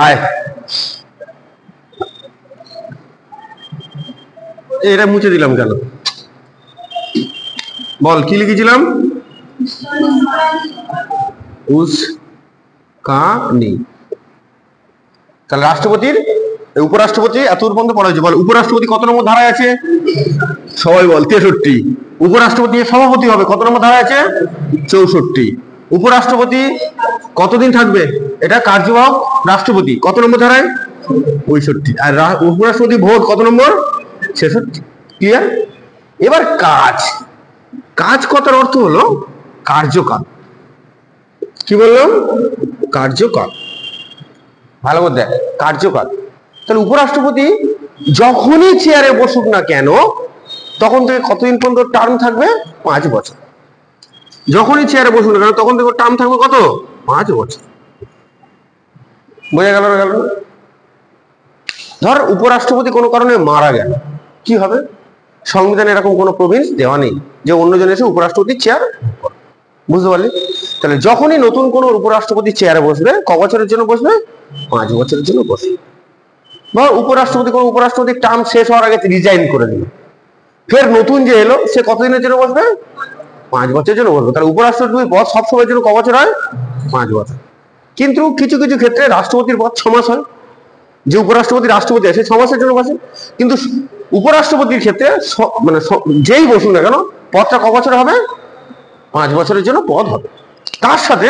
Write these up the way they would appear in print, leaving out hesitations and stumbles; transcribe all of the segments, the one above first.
আয়, এটা মুছে দিলাম কেন? বল কি লিখেছিলাম? উস্কানি। তাহলে রাষ্ট্রপতির উপরাষ্ট্রপতি এত পর্যন্ত পড়া হয়েছে। বল উপরাষ্ট্রপতি কত নম্বর ধারায় আছে? সবাই বল 63। উপরাষ্ট্রপতি সভাপতি হবে কত নম্বর ধারায় আছে? 64। উপরাষ্ট্রপতি কতদিন থাকবে? এটা কার্যবাহক রাষ্ট্রপতি কত নম্বর ধারায়? 65। আর উপরাষ্ট্রপতি ভোট কত নম্বর? 66। ক্লিয়ার? এবার কাজ, কাজ কথার অর্থ হলো কার্যকাল। কি বললাম? কার্যকাল। ভালো করে দেখ, কার্যকাল। তাহলে উপরাষ্ট্রপতি যখনই চেয়ারে বসুক না কেন তখন থেকে কতদিন পর্যন্ত টার্ম থাকবে? 5 বছর। যখনই চেয়ারে বসুক না কেন তখন থেকে টার্ম থাকবে কত? 5 বছর। বোঝা গেল? গেল? ধর উপরাষ্ট্রপতি কোনো কারণে মারা গেল, কি হবে? সংবিধানে এরকম কোনো প্রভিন্স দেওয়া নেই যে অন্যজন এসে উপরাষ্ট্রপতির চেয়ার, বুঝতে পারলি? তাহলে যখনই নতুন কোন উপরাষ্ট্রপতি চেয়ারে বসবে ক বছরের জন্য বসবে? 5 বছরের জন্য বসবে। বা উপরাষ্ট্রপতি কোন উপরাষ্ট্রপতির টার্ম শেষ হওয়ার আগে রিজাইন করে দিল, ফের নতুন যে এলো সে কতদিনের জন্য বসবে? 5 বছরের জন্য বসবে। তাহলে উপরাষ্ট্রপতির পদ সবসময়ের জন্য ক বছর হয়? 5 বছর। কিন্তু কিছু কিছু ক্ষেত্রে রাষ্ট্রপতির পদ 6 মাস হয়। যে উপরাষ্ট্রপতি রাষ্ট্রপতি আছে 6 মাসের জন্য বসে, কিন্তু উপরাষ্ট্রপতির ক্ষেত্রে মানে যেই বসুন না কেন পদটা ক বছর হবে? 5 বছরের জন্য পদ হবে। তার সাথে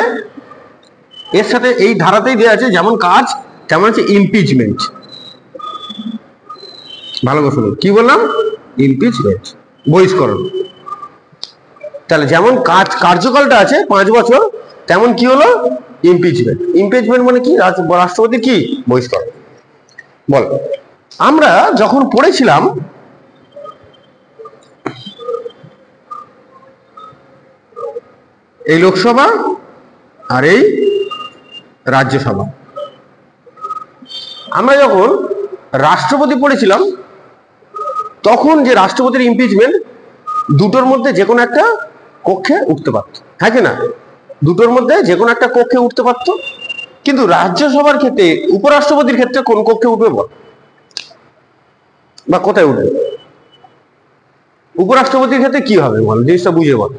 এর সাথে এই ধারাতেই দেওয়া আছে যেমন কাজ তেমন আছে ইমপিচমেন্ট। ভালো করে শুনুন, কি বললাম? ইমপিচমেন্ট, বহিষ্করণ। তাহলে যেমন কাজ কার্যকালটা আছে 5 বছর, তেমন কি হলো? ইমপিচমেন্ট। ইমপিচমেন্ট মানে কি? রাষ্ট্রপতির কি? বহিষ্করণ। বল, আমরা যখন পড়েছিলাম এই লোকসভা আর এই রাজ্যসভা, আমরা যখন রাষ্ট্রপতি পড়েছিলাম তখন যে রাষ্ট্রপতির ইমপিচমেন্ট দুটোর মধ্যে যে কোনো একটা কক্ষে উঠতে পারত, হ্যাঁ কি না? দুটোর মধ্যে যে কোনো একটা কক্ষে উঠতে পারত। কিন্তু রাজ্যসভার ক্ষেত্রে উপরাষ্ট্রপতির ক্ষেত্রে কোন কক্ষে উঠবে বল? বা কোথায় উঠবে? উপরাষ্ট্রপতির ক্ষেত্রে কি হবে বল, জিনিসটা বুঝে বল।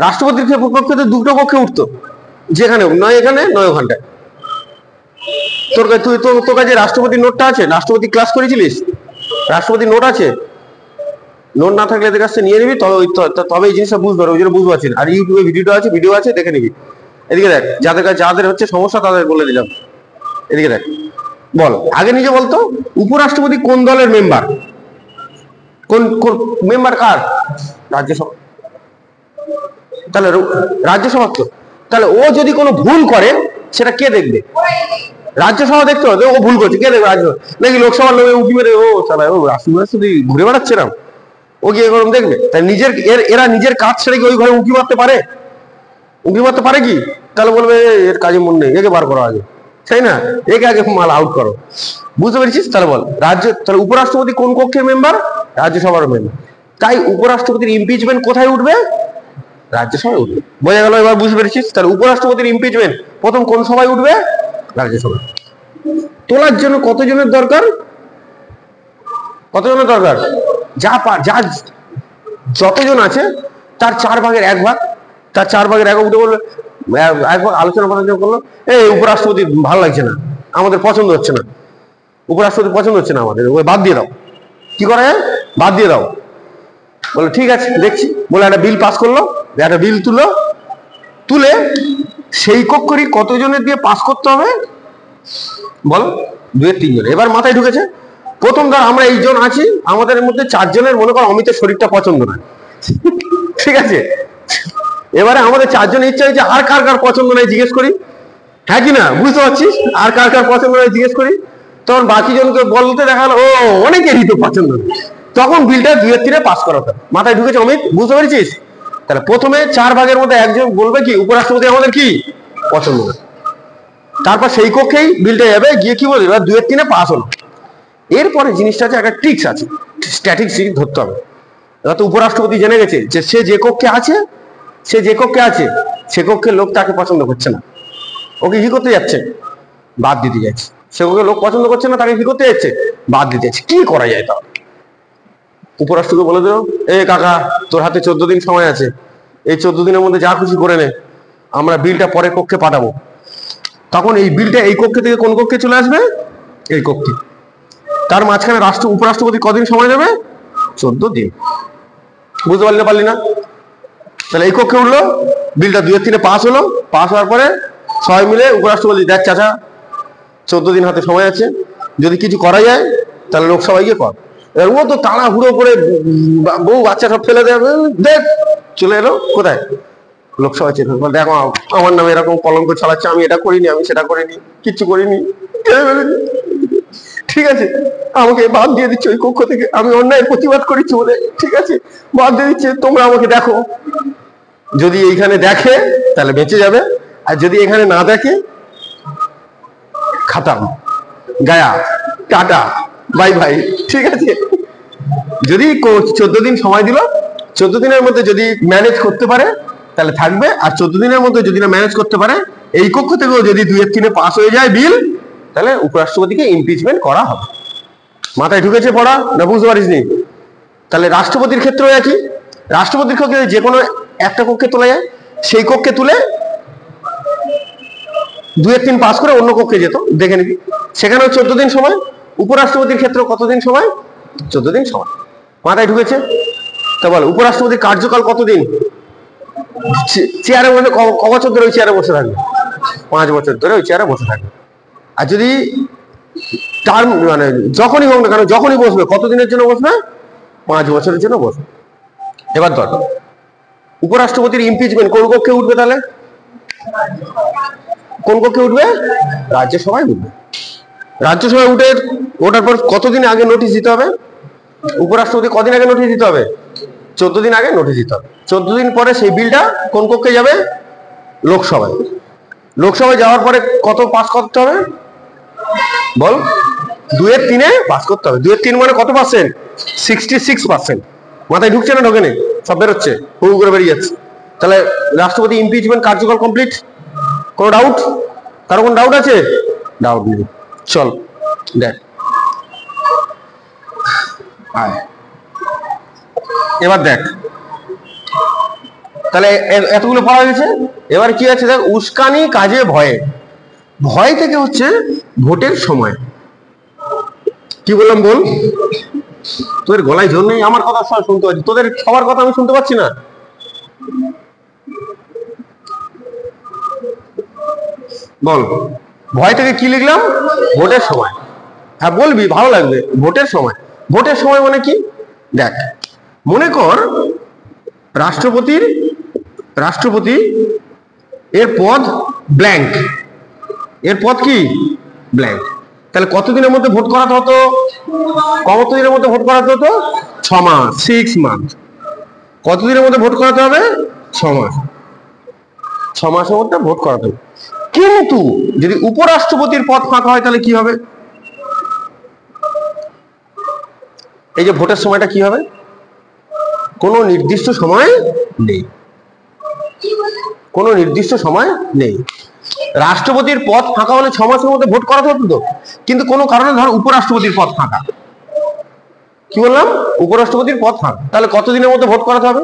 রাষ্ট্রপতির পক্ষে তো দুটো কক্ষে উঠতো, যেখানে নয় এখানে নয় ওখানটায়। তোর কাছে রাষ্ট্রপতির নোটটা আছে? রাষ্ট্রপতি ক্লাস করেছিলিস? রাষ্ট্রপতির নোট আছে? নোট না থাকলে এদের কাছে নিয়ে নিবি, তবে এই জিনিসটা বুঝতে পারবে। ওই জন্য বুঝতে পারছি না। আর ইউটিউবে ভিডিও আছে দেখে নিবি। এদিকে দেখ, যাদের কাছে যাদের হচ্ছে সমস্যা তাদের বলে দিলাম। এদিকে দেখ, বল আগে নিজে বলতো উপরাষ্ট্রপতি কোন দলের মেম্বার? কোন মেম্বার কার? রাজ্যসভা। তাহলে রাজ্যসভা তো, তাহলে ও যদি কোনো ভুল করে সেটা কে দেখবে? রাজ্যসভা দেখতে হবে। ও ভুল করছে, কে দেখবে? রাজ্যসভা নাকি লোকসভার লোক উঁকি মেরে ও চালা ও রাষ্ট্রপতি ঘুরে বেড়াচ্ছে না, ও কি এরকম দেখবে? তাই নিজের এরা নিজের কাজ ছেড়ে কি ওই ঘরে উঁকি মারতে পারে? উঁকি মারতে পারে কি? তাহলে বলবে এর কাজে মন নেই, একে বার করো আগে, তাই না? একে আগে মাল আউট করো। বুঝতে পেরেছিস? তাহলে বল তাহলে উপরাষ্ট্রপতি কোন কক্ষের মেম্বার? রাজ্যসভার মেম্বার। তাই উপরাষ্ট্রপতির ইমপিচমেন্ট কোথায় উঠবে? রাজ্যসভায় উঠবে। বোঝা গেল? এবার বুঝতে পেরেছিস? তাহলে উপরাষ্ট্রপতির ইমপিচমেন্ট প্রথম কোন সভায় উঠবে? রাজ্যসভা। তোলার জন্য কতজনের দরকার? কতজনের দরকার? যা যতজন আছে তার 4 ভাগের 1 ভাগ, তার 4 ভাগের 1 ভাগ উঠে বলবে, 1 ভাগ আলোচনা করলো, এই উপরাষ্ট্রপতি ভালো লাগছে না, আমাদের পছন্দ হচ্ছে না, উপরাষ্ট্রপতি পছন্দ হচ্ছে না আমাদের, ওই বাদ দিয়ে দাও। কি করে? বাদ দিয়ে দাও। বলে ঠিক আছে দেখছি। বলে একটা বিল পাস করলো, একটা বিল তুলে সেই কক্ষরই কতজনের দিয়ে পাস করতে হবে বল? 2-3 জন। এবার মাথায় ঢুকেছে, প্রথম ধর আমরা এইজন আছি, আমাদের মধ্যে 4 জনের মনে কর অমিতের শরীরটা পছন্দ না, ঠিক আছে? এবারে আমাদের 4 জনের ইচ্ছা হয়েছে আর কার কার পছন্দ নাই জিজ্ঞেস করি, হ্যাঁ কি না? বুঝতে পারছিস? আর কার কার পছন্দ নাই জিজ্ঞেস করি। তখন বাকি জনকে বলতে দেখা গেল ও অনেকেরই তো পছন্দ নেই, তখন বিলটা 2-3 পাস করাতে। মাথায় ঢুকেছে অমিত? বুঝতে পেরেছিস? তাহলে প্রথমে 4 ভাগের মধ্যে একজন বলবে কি উপরাষ্ট্রপতি আমাদের কি পছন্দ না, তারপর সেই কক্ষেই বিলটা যাবে, গিয়ে কি বলবে 2-3 পাস হলো। এরপরে জিনিসটা আছে, একটা ট্রিক্স আছে, স্ট্যাটিস্টিক্স ধরতে হবে। তো উপরাষ্ট্রপতি জেনে গেছে যে সে যে কক্ষে আছে সে কক্ষের লোক তাকে পছন্দ করছে না, ওকে কি করতে যাচ্ছে? বাদ দিতে যাচ্ছে। সেগুলো লোক পছন্দ করছে না, তাকে কি করতে যাচ্ছে? বাদ দিতে যাচ্ছে। কি করা যায় তাহলে? উপরাষ্ট্রপতি বলে দিল, এ কাকা, তোর হাতে 14 দিন সময় আছে, এই 14 দিনের মধ্যে যা খুশি করে নে, আমরা বিলটা পরের কক্ষে পাঠাবো। তখন এই বিলটা এই কক্ষে থেকে কোন কক্ষে চলে আসবে? এই কক্ষে। তার মাঝখানে উপরাষ্ট্রপতি কদিন সময় দেবে? 14 দিন। বুঝতে পারলি না? পারলি না? তাহলে এই কক্ষে উঠলো, বিলটা 2-3 পাস হলো। পাস হওয়ার পরে সবাই মিলে উপরাষ্ট্রপতি, দেখ চাচা, 14 দিন হাতে সময় আছে, যদি কিছু করা যায় তাহলে লোকসভায় গিয়ে কর। এবার ও তো তাড়াহুড়ো করে বউ বাচ্চা সব ফেলে দেবে, দেখ চলে এলো কোথায়? লোকসভায় চেয়ে দেখো আমার নামে এরকম কলঙ্ক ছড়াচ্ছে, আমি এটা করিনি, আমি সেটা করিনি, কিচ্ছু করিনি। ঠিক আছে, আমাকে বাদ দিয়ে দিচ্ছে ওই কক্ষ থেকে, আমি অন্যায়ের প্রতিবাদ করেছি বলে, ঠিক আছে বাদ দিয়ে দিচ্ছে, তোমরা আমাকে দেখো। যদি এইখানে দেখে তাহলে বেঁচে যাবে, আর যদি এখানে না দেখে, খাতাম, গায়া, টাটা, বাই বাই। ঠিক আছে, যদি 14 দিন সময় দিল, 14 দিনের মধ্যে যদি ম্যানেজ করতে পারে তাহলে থাকবে, আর 14 দিনের মধ্যে যদি না ম্যানেজ করতে পারে, এই কক্ষ থেকেও যদি 2-3 পাস হয়ে যায় বিল, তাহলে উপরাষ্ট্রপতিকে ইমপিচমেন্ট করা হবে। মাথায় ঢুকেছে পড়া না? বুঝতে পারিসনি? তাহলে রাষ্ট্রপতির ক্ষেত্রেও একই। রাষ্ট্রপতির ক্ষেত্রে যে কোনো একটা কক্ষে তোলা যায়, সেই কক্ষে তুলে 2-3 পাস করে অন্য কক্ষে যেত, দেখে নিবি, সেখানেও 14 দিন সময়। উপরাষ্ট্রপতির ক্ষেত্রে কতদিন সময়? 14 দিন সময়। মাথায় ঢুকেছে? তা বল, উপরাষ্ট্রপতির কার্যকাল কতদিন? চেয়ারে বসে ক বছর ধরে ওই চেয়ারে বসে থাকবে? 5 বছর ধরে ওই চেয়ারে বসে থাকবে। আর যদি টার্ম মানে যখনই হোক না কেন, যখনই বসবে, কতদিনের জন্য বসবে? 5 বছরের জন্য বসবে। এবার ধর, উপরাষ্ট্রপতির ইমপিচমেন্ট কোন কক্ষে উঠবে? তাহলে কোন কক্ষে উঠবে? রাজ্যসভায় উঠবে। রাজ্যসভায় ওঠার পর কতদিন আগে নোটিশ দিতে হবে? উপরাষ্ট্রপতি কদিন আগে নোটিশ দিতে হবে? 14 দিন আগে নোটিশ দিতে হবে। 14 দিন পরে সেই বিলটা কোন কক্ষে যাবে? লোকসভায়। লোকসভায় যাওয়ার পরে কত পাস করতে হবে? বল, 2-3 পাস করতে হবে। 2-3 মানে কত পার্সেন্ট? 66%। মাথায় ঢুকছে না? ঢোকেনি? সব বেরোচ্ছে, হুড় করে বেরিয়ে যাচ্ছে। তাহলে রাষ্ট্রপতি ইমপিচমেন্ট কার্যকাল কমপ্লিট। কোনো ডাউট? কারো কোনো ডাউট আছে? ডাউট নেই, চল দেখ। এবার দেখ, তাহলে এতগুলো পড়া হয়েছে। এবার কি আছে দেখ, উস্কানি কাজে ভয়ে। ভয় থেকে হচ্ছে ভোটের সময়। কি বললাম বল? তোদের গলায় জোর নেই, আমার কথা সব শুনতে পাচ্ছি, তোদের সবার কথা আমি শুনতে পাচ্ছি না। বল, ভয় থেকে কি লিখলাম? ভোটের সময়। হ্যাঁ বলবি, ভালো লাগবে। ভোটের সময়। ভোটের সময় মানে কি? দেখ, মনে কর রাষ্ট্রপতি এর পদ ব্ল্যাঙ্ক। এর পদ কি? ব্ল্যাঙ্ক। তাহলে কতদিনের মধ্যে ভোট করাতে হতো? কতদিনের মধ্যে ভোট করাতে হতো? 6 মাস, 6 মান্থ। কতদিনের মধ্যে ভোট করাতে হবে? 6 মাস। 6 মাসের মধ্যে ভোট করাতে হবে। কিন্তু যদি উপরাষ্ট্রপতির পদ ফাঁকা হয় তাহলে কি হবে? এই যে ভোটের সময়টা কি হবে? কোনো নির্দিষ্ট সময় নেই। কোনো নির্দিষ্ট সময় নেই। রাষ্ট্রপতির পদ ফাঁকা হলে 6 মাসের মধ্যে ভোট করাতে হতো তো, কিন্তু কোনো কারণে ধর উপরাষ্ট্রপতির পদ ফাঁকা। কি বললাম? উপরাষ্ট্রপতির পদ ফাঁকা। তাহলে কতদিনের মধ্যে ভোট করাতে হবে?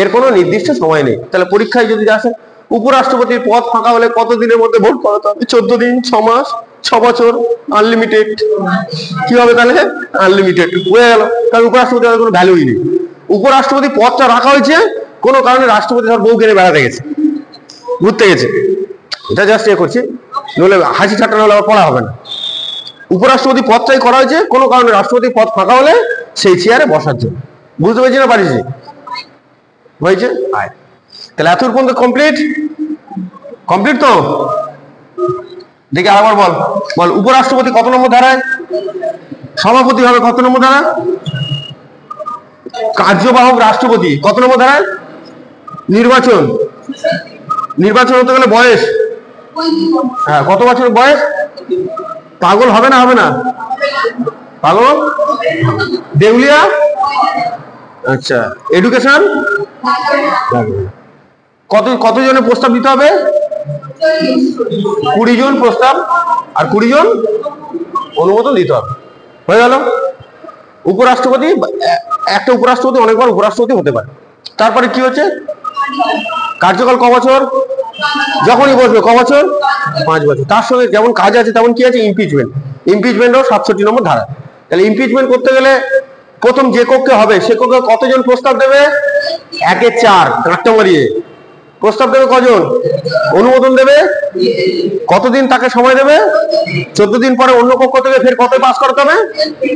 এর কোনো নির্দিষ্ট সময় নেই। তাহলে পরীক্ষায় যদি আসে উপরাষ্ট্রপতির পদ ফাঁকা হলে কতদিনের মধ্যে ভোট করাতে হবে? 14 দিন, 6 মাস, 6 বছর, আনলিমিটেড। কি হবে তাহলে? আনলিমিটেড হয়ে গেল। কারণ উপরাষ্ট্রপতির কোনো ভ্যালুই নেই। উপরাষ্ট্রপতি পদটা রাখা হয়েছে কোনো কারণে, রাষ্ট্রপতি ধর বউ কিনে বেড়াতে গেছে, ঘুরতে গেছে, এটা জাস্ট এ করছি, নইলে হাসি ঠাট্টা হলে আবার পড়া হবে না। উপরাষ্ট্রপতি পদটাই করা হয়েছে কোনো কারণে, রাষ্ট্রপতি পদ ফাঁকা হলে সেই চেয়ারে বসার জন্য। বুঝতে পেরেছি না পারিস? হয়েছে? আয়, তাহলে এতদূর পর্যন্ত কমপ্লিট। কমপ্লিট তো? দেখি আবার বল। বল, উপরাষ্ট্রপতি কত নম্বর ধারায়? সভাপতি হবে কত নম্বর ধারা? কার্যবাহক রাষ্ট্রপতি কত নম্বর ধারায়? নির্বাচন। নির্বাচন হতে গেলে বয়স, হ্যাঁ, কত বছর বয়স? পাগল হবে না? হবে না? পাগল? দেউলিয়া? আচ্ছা, এডুকেশন কতজনের প্রস্তাব দিতে হবে? 20 জন প্রস্তাব আর 20 জন অনুমোদন দিতে হবে, হয়ে গেল। উপরাষ্ট্রপতি, একটা উপরাষ্ট্রপতি অনেকবার উপরাষ্ট্রপতি হতে পারে। তারপরে কি হচ্ছে, কার্যকাল ক বছর, যখনই বসবে ক বছর, 5 বছর। তার সঙ্গে যেমন কাজ আছে তেমন কি আছে, ইমপিচমেন্ট। ইমপিচমেন্টও 67 নম্বর ধারা। তাহলে ইমপিচমেন্ট করতে গেলে প্রথম যে কক্ষে হবে সে কক্ষে কতজন প্রস্তাব দেবে, 1 এর 4 কাটটা মারিয়ে প্রস্তাব দেবে কজন, অনুমোদন দেবে কতদিন, তাকে সময় দেবে 14 দিন। পরে অন্য কক্ষ থেকে ফের কত পাস করতে হবে,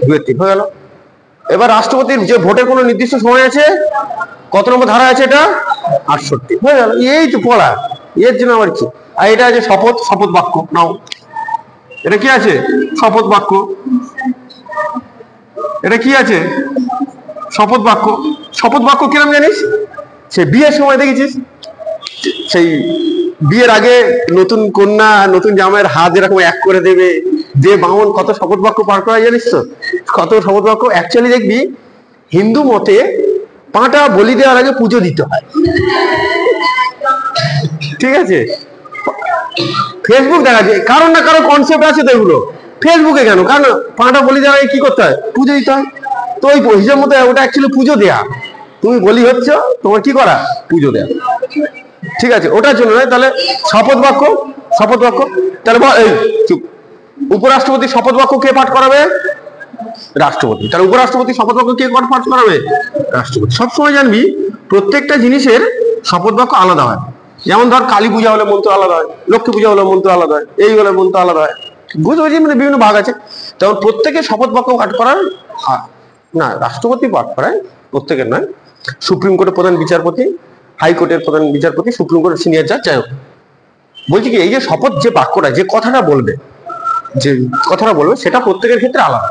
2-3, হয়ে গেল। এবার রাষ্ট্রপতির যে ভোটের কোনো নির্দিষ্ট সময় আছে, কত নম্বর ধারা আছে এটা, 68, হয়ে গেল। এই তো পড়া, এর জন্য আমার কি। আর এটা আছে শপথ, শপথ বাক্য নাও, এটা কি আছে, শপথ বাক্য। এটা কি আছে, শপথ বাক্য। শপথ বাক্য কিরম জানিস, সে বিয়ের সময় দেখেছিস, সেই বিয়ের আগে নতুন কন্যা নতুন জামাইয়ের হাত এরকম এক করে দেবে, যে বামন কত শপথ বাক্য পার করা, জানিস তো কত শপথ বাক্য। অ্যাকচুয়ালি দেখবি হিন্দু মতে পাঁটা বলি দেওয়ার আগে পুজো দিতে হয়, ঠিক আছে। ফেসবুক দেখা যায় কারণ না কারো কনসেপ্ট আছে তো এগুলো, ফেসবুকে কেন, কারণ পাঁটা বলি দেওয়ার আগে কি করতে হয়, পুজো দিতে হয়। তো ওই হিসেব মতো ওটা অ্যাকচুয়ালি পুজো দেয়া, তুমি বলি হচ্ছে তোমার কি করা, পুজো দেয়া, ঠিক আছে, ওটার জন্য নয়। তাহলে শপথ বাক্য, শপথ বাক্য। তাহলে এই চুপ, উপরাষ্ট্রপতি শপথ বাক্য কে পাঠ করাবে, রাষ্ট্রপতি। তাহলে উপরাষ্ট্রপতি শপথ বাক্য কে পাঠ করাবে, রাষ্ট্রপতি। সবসময় জানবি প্রত্যেকটা জিনিসের শপথ বাক্য আলাদা হয়। যেমন ধর কালী পূজা হলে মন্ত্র আলাদা হয়, লক্ষ্মী পূজা হলে মন্ত্র আলাদা হয়, এই হলে মন্ত্র আলাদা হয়, বুঝতে পারছি, মানে বিভিন্ন ভাগ আছে। তেমন প্রত্যেকের শপথ বাক্য পাঠ করার না, রাষ্ট্রপতি পাঠ করায়, প্রত্যেকের নয়। সুপ্রিম কোর্টের প্রধান বিচারপতি, হাইকোর্টের প্রধান বিচারপতি, সুপ্রিম কোর্টের সিনিয়র জাজ, যাই হোক। বলছি কি, এই যে শপথ, যে বাক্যটা, যে কথাটা বলবে, যে কথাটা বলবে সেটা প্রত্যেকের ক্ষেত্রে আলাদা।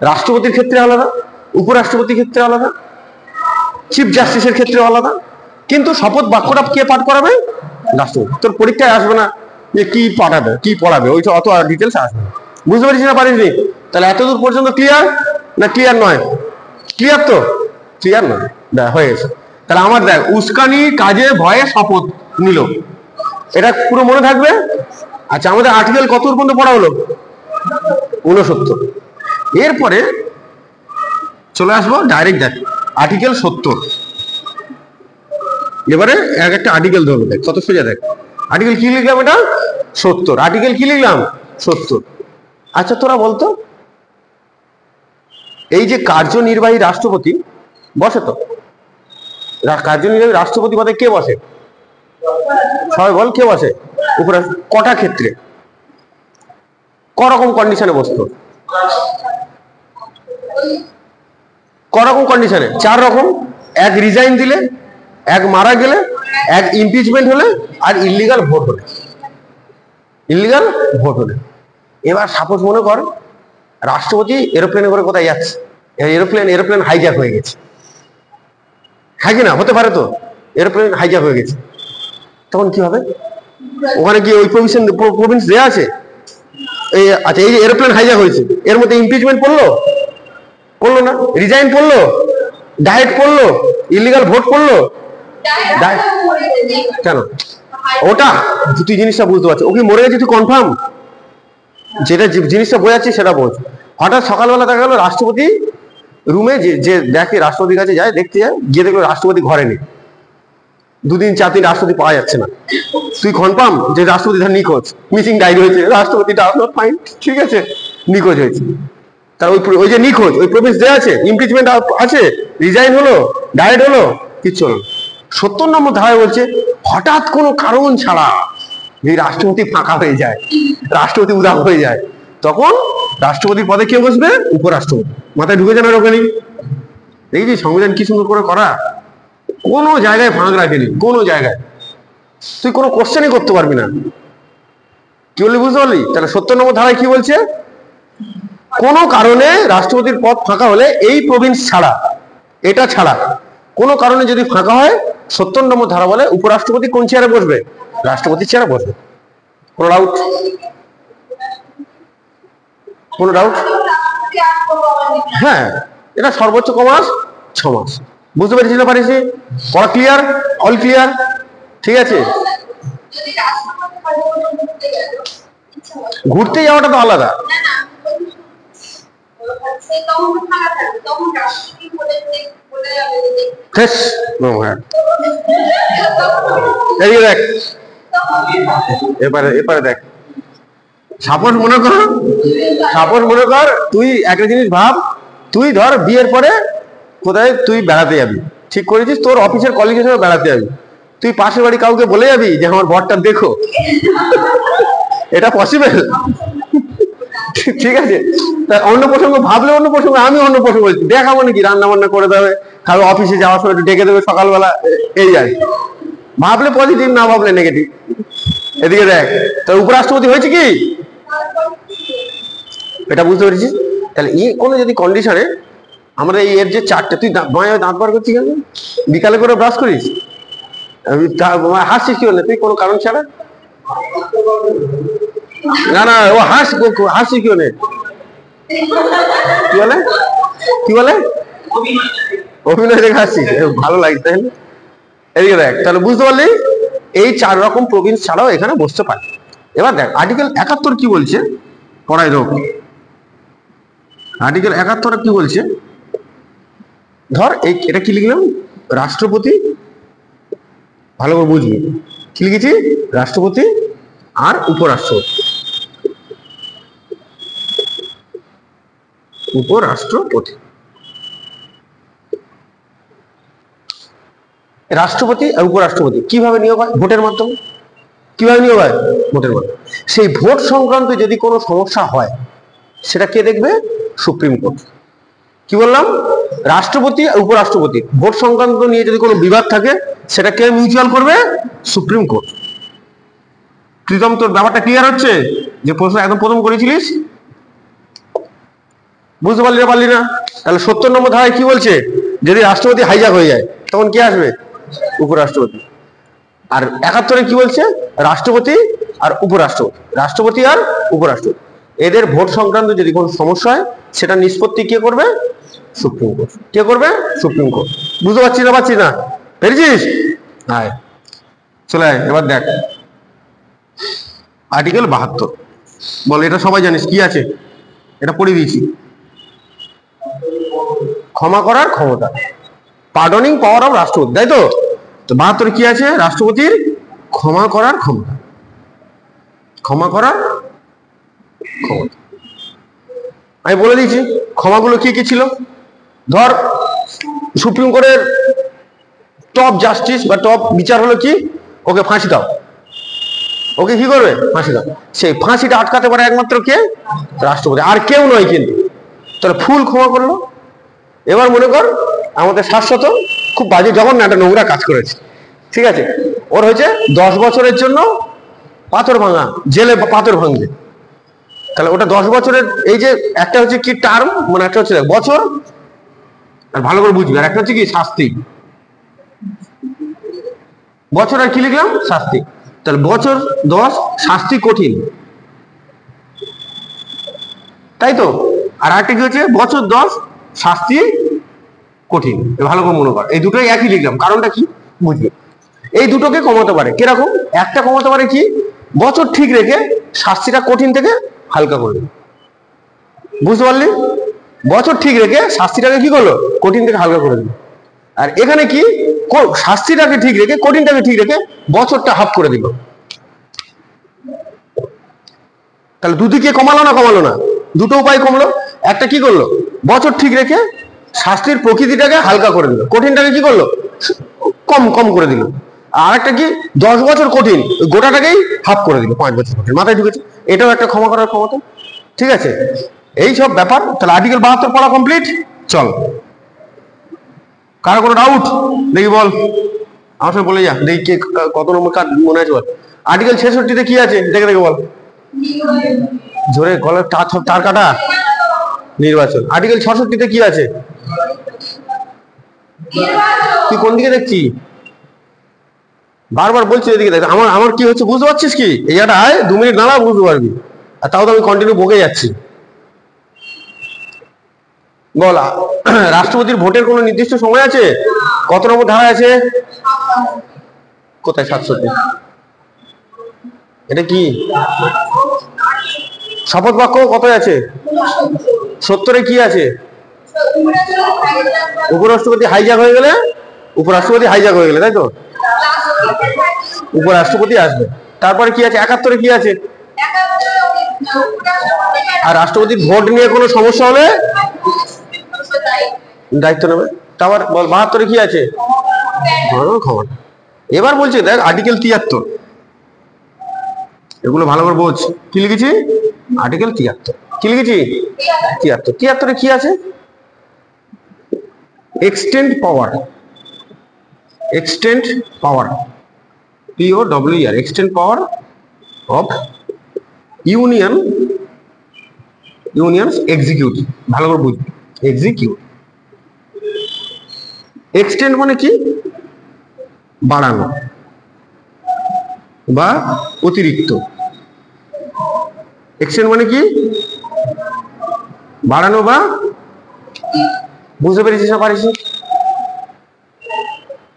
রাষ্ট্রপতির ক্ষেত্রে আলাদা, উপরাষ্ট্রপতির ক্ষেত্রে আলাদা, চিফ জাস্টিসের ক্ষেত্রে আলাদা। কিন্তু শপথ বাক্যটা কে পাঠ করাবে, রাষ্ট্রপতি। তোর পরীক্ষায় আসবে না যে কি পাঠাবে, কি পড়াবে, ওই অত ডিটেলস আসবে না। বুঝতে পারছিস না, পারিস নি? তাহলে এতদূর পর্যন্ত ক্লিয়ার না, ক্লিয়ার নয়? ক্লিয়ার তো, ক্লিয়ার নয়, হয়ে গেছে। তাহলে আমার দেখ, উস্কানি কাজে ভয়ে শপথ নিল, এটা পুরো মনে থাকবে। আচ্ছা, আমাদের আর্টিকেল কত পর্যন্ত পড়া হলো, 69। এরপরে চলে আসবো ডাইরেক্ট, দেখ আর্টিকেল 70। এবারে এক একটা আর্টিকেল ধরবো, দেখ কত সোজা। দেখ আর্টিকেল কি লিখলাম, এটা 70। আর্টিকেল কি লিখলাম, 70। আচ্ছা তোরা বলতো, এই যে কার্যনির্বাহী রাষ্ট্রপতি বসে, তো কার্যনির্বাহী রাষ্ট্রপতি পদে কে বসে, সবাই বল, কে বসে, উপরে কটা ক্ষেত্রে, করকম কন্ডিশনে বসতো, করকম কন্ডিশনে, 4 রকম। এক রিজাইন দিলে, এক মারা গেলে, এক ইমপিচমেন্ট হলে, আর ইলিগাল ভোট হলে, ইলিগাল ভোট হলে। এবার সাপোজ মনে কর রাষ্ট্রপতি এরোপ্লেনে করে কোথায় যাচ্ছে, এরোপ্লেন হাইজ্যাক হয়ে গেছে, হ্যাঁ কি না, হতে পারে তো, এরোপ্লেন হাইজ্যাক হয়ে গেছে, তখন কি হবে, ওখানে কি ওই প্রভিন্স দেয়া আছে, এই আচ্ছা, এই যে এরোপ্লেন হাইজ্যাক হয়েছে, এর মধ্যে ইমপিচমেন্ট পড়লো, পড়লো না, রিজাইন পড়লো, ডায়েট পড়লো, ইলিগাল ভোট পড়লো, কেন, ওটা তুই জিনিসটা বুঝতে পারছিস, ও কি মরে গেছে তুই কনফার্ম, যেটা জিনিসটা বোঝাচ্ছি সেটা বোঝ। হঠাৎ সকালবেলা দেখা গেল রাষ্ট্রপতি রুমে, যে দেখে রাষ্ট্রপতির কাছে যায়, দেখতে যায়, গিয়ে দেখলো রাষ্ট্রপতি ঘরে নেই, 2 দিন 4 দিন রাষ্ট্রপতি পাওয়া যাচ্ছে না। তুই কনফার্ম যে রাষ্ট্রপতি ধর নিখোঁজ, মিসিং ডায়েরি হয়েছে, রাষ্ট্রপতি ডাজ নট ফাইন্ড, ঠিক আছে, নিখোঁজ হয়েছে। তার ওই যে নিখোঁজ, ওই প্রভিন্স দেওয়া আছে, ইমপিচমেন্ট আছে, রিজাইন হলো, ডায়েট হলো, কিচ্ছু হলো। 70 নম্বর ধারায় বলছে, হঠাৎ কোনো কারণ ছাড়া এই রাষ্ট্রপতি ফাঁকা হয়ে যায়, রাষ্ট্রপতি উদাও হয়ে যায়, তখন রাষ্ট্রপতির পদে কে বসবে, উপরাষ্ট্রপতি। মাথায় ঢুকে যাবে ওখানে। এই যে সংবিধান কি সুন্দর করে করা, কোনো জায়গায় ফাঁক রাখেনি, কোনো জায়গায় তুই কোনো কোশ্চেনই করতে পারবি না। কি বললি, বুঝতে পারলি? তাহলে 70 নম্বর ধারায় কি বলছে, কোনো কারণে রাষ্ট্রপতির পদ ফাঁকা হলে, এই প্রভিন্স ছাড়া, এটা ছাড়া কোনো কারণে যদি ফাঁকা হয়, 70 নম্বর ধারা বলে উপরাষ্ট্রপতি কোন চেয়ারে বসবে, রাষ্ট্রপতির চেয়ারে বসবে। কোনো ডাউট, কোনো ডাউট? হ্যাঁ, এটা সর্বোচ্চ কমাস 6 মাস। বুঝতে পেরেছি না, পারিস? পড়া ক্লিয়ার, অল ক্লিয়ার, ঠিক আছে। ঘুরতে যাওয়াটা তো আলাদা। দেখ এবারে এবারে দেখ, সাপোজ মনে কর তুই একটা জিনিস ভাব, তুই ধর বিয়ের পরে কোথায় তুই বেড়াতে যাবি, ঠিক করেছিস, তোর অফিসের কলিগের সাথে বেড়াতে যাবি, তুই পাশের বাড়ি কাউকে বলে যাবি যে আমার বরটা দেখো? এটা পসিবল? ঠিক আছে, তা অন্য প্রসঙ্গ ভাবলে অন্য প্রসঙ্গ, আমি অন্য প্রসঙ্গ বলছি, দেখাবো নাকি রান্না বান্না করে দেবে, কারো অফিসে যাওয়ার সময় একটু ডেকে দেবে সকালবেলা, এই আর ভাবলে পজিটিভ, না ভাবলে নেগেটিভ। এদিকে দেখ, তার উপরাষ্ট্রপতি হয়েছে কি এটা বুঝতে পেরেছিস? তাহলে এই কোনো যদি কন্ডিশনে আমরা এই এর যে চারটে, তুই দাঁত বার করছিস কেন? বিকালে করে ব্রাশ করিস? হাসছিস কি বলে তুই কোনো কারণ ছাড়া? না না, ও হাসছিস কি বলে? কি বলে অভিনয় দেখে হাসছিস? ভালো লাগছে তাই না? এদিকে দেখ, তাহলে বুঝতে পারলি এই 4 রকম প্রভিন্স ছাড়াও এখানে বসতে পারে। এবার দেখ আর্টিকেল 71 কি বলছে, পড়াই দেব। আর্টিকেল 71 কি বলছে, ধর এটা কি লিখলাম, রাষ্ট্রপতি, ভালো করে বুঝবি কি লিখেছি, রাষ্ট্রপতি আর উপরাষ্ট্রপতি। রাষ্ট্রপতি আর উপরাষ্ট্রপতি কিভাবে নিয়োগ হয়? ভোটের মাধ্যমে। কিভাবে নিয়োগ হয়? ভোটের মাধ্যমে। সেই ভোট সংক্রান্ত যদি কোনো সমস্যা হয় সেটা কে দেখবে? Supreme court. কি বললাম? রাষ্ট্রপতি আর উপরাষ্ট্রপতি ভোট সংক্রান্ত নিয়ে যদি কোনো বিবাদ থাকে সেটা কে মিউচুয়াল করবে? Supreme court. প্রীতম, তোর ব্যাপারটা ক্লিয়ার হচ্ছে? যে প্রশ্ন একদম প্রথম করেছিলিস বুঝতে পারলি না? তাহলে 70 নম্বর ধারায় কি বলছে, যদি রাষ্ট্রপতি হাইজ্যাক হয়ে যায় তখন কে আসবে? উপরাষ্ট্রপতি। আর 71-এ কি বলছে, রাষ্ট্রপতি আর উপরাষ্ট্রপতি, রাষ্ট্রপতি আর উপরাষ্ট্রপতি এদের ভোট সংক্রান্ত যদি কোনো সমস্যা হয় সেটা নিষ্পত্তি কে করবে? Supreme court. কে করবে? Supreme court. বুঝতে পারছিস না? পেরেছিস? হ্যাঁ, চলে আয়। এবার দেখ আর্টিকেল 72, বল এটা সবাই জানিস কি আছে, এটা পড়ে দিয়েছি। ক্ষমা করার ক্ষমতা, পার্ডনিং পাওয়ার অফ রাষ্ট্রপতি, তাই তো? 72 কি আছে? রাষ্ট্রপতির ক্ষমা করার ক্ষমতা। ক্ষমা করার ক্ষমতা আমি বলে দিয়েছি। ক্ষমাগুলো কি কি ছিল? ধর সুপ্রিম কোর্টের টপ জাস্টিস বা টপ বিচার হলো কি, ওকে ফাঁসি দাও। ওকে কি করবে? ফাঁসি দাও। সেই ফাঁসিটা আটকাতে পারে একমাত্র কে? রাষ্ট্রপতি, আর কেউ নয় কিন্তু। তাহলে ফুল ক্ষমা করলো। এবার মনে কর আমাদের শাশ্বত খুব বাজে জঘন্য একটা নোংরা কাজ করেছে, ঠিক আছে, ওর হয়েছে 10 বছরের জন্য পাথর ভাঙা, জেলে পাথর ভাঙবে। তাহলে ওটা 10 বছরের, এই যে একটা হচ্ছে কি টার্ম, মানে একটা হচ্ছে বছর, আর ভালো করে বুঝবি, আর একটা হচ্ছে কি শাস্তি। বছর আর কি লিখলাম? শাস্তি। তাহলে বছর 10, শাস্তি কঠিন, তাই তো? আর একটা কি হচ্ছে বছর 10, শাস্তি কঠিন। ভালো করে মনে কর, এই দুটোই একই লিখলাম, কারণটা কি বুঝবে। এই দুটোকে কমাতে পারে কিরকম? একটা কমাতে পারে কি, বছর ঠিক রেখে শাস্তিটা কঠিন থেকে হালকা করবে। বুঝতে পারলি? বছর ঠিক রেখে শাস্তিটাকে কি করলো? কঠিন থেকে হালকা করে দিল। আর এখানে কি, শাস্তিটাকে ঠিক রেখে, কঠিনটাকে ঠিক রেখে বছরটা হাফ করে দিল। তাহলে দুদিকে কমালো না? দুটো উপায় কমলো। একটা কি করলো? বছর ঠিক রেখে শাস্তির প্রকৃতিটাকে হালকা করে দিল, কঠিনটাকে কি করলো? কম করে দিল। আর একটা কি, 10 বছর কঠিন, গোটাটাকেই হাফ করে দিল 5 বছর কঠিন। মাথায় ঢুকেছে? এটাও একটা ক্ষমা করার ক্ষমতা, ঠিক আছে? এই সব ব্যাপার। তাহলে আর্টিকেল 72 পড়া কমপ্লিট। চল, কারো কোনো ডাউট দেখি বল, আমার সঙ্গে বলে যা, দেখি কে কত নম্বর কার্ড মনে আছে বল। আর্টিকেল 66-তে কি আছে দেখে বল, জোরে গলার তার কাটা, নির্বাচন। আর্টিকেল 66-তে কি আছে? তুই কোন দিকে দেখছি? বারবার বলছি এদিকে দেখ। আমার কি হচ্ছে বুঝতে পারছিস কি? এই একটা আয় 2 মিনিট দাঁড়া, বুঝতে পারবি। আর তাও তো আমি কন্টিনিউ বকে যাচ্ছি। বল, রাষ্ট্রপতির ভোটের কোনো নির্দিষ্ট সময় আছে? কত নম্বর ধারা আছে? কোথায়? 67। এটা কি শপথ বাক্য কত আছে? 70-এ কি আছে? উপরাষ্ট্রপতি হাইজ্যাক হয়ে গেলে, উপরাষ্ট্রপতি হাইজ্যাক হয়ে গেলে, তাই তো? উপরাষ্ট্রপতি আসবে। তারপরে কি আছে? 71-এ কি আছে? আর রাষ্ট্রপতির ভোট নিয়ে কোনো সমস্যা হলে দায়িত্ব নেবে। তারপর বল 72-এ কি আছে? ক্ষমতা। এবার বলছে দেখ আর্টিকেল 73, এগুলো ভালো করে বোঝ। কি লিখেছি? আর্টিকেল 73। কি লিখেছি? 73। 73-এ কি আছে? Extend power, extend power, POWER, extend power of unions executive. ভালো করে বুঝ, এক্সিকিউট। এক্সটেন্ড মানে কি? বাড়ানো বা অতিরিক্ত। এক্সটেন্ড মানে কি? বাড়ানো বা, বুঝতে পেরেছিস না পারিস?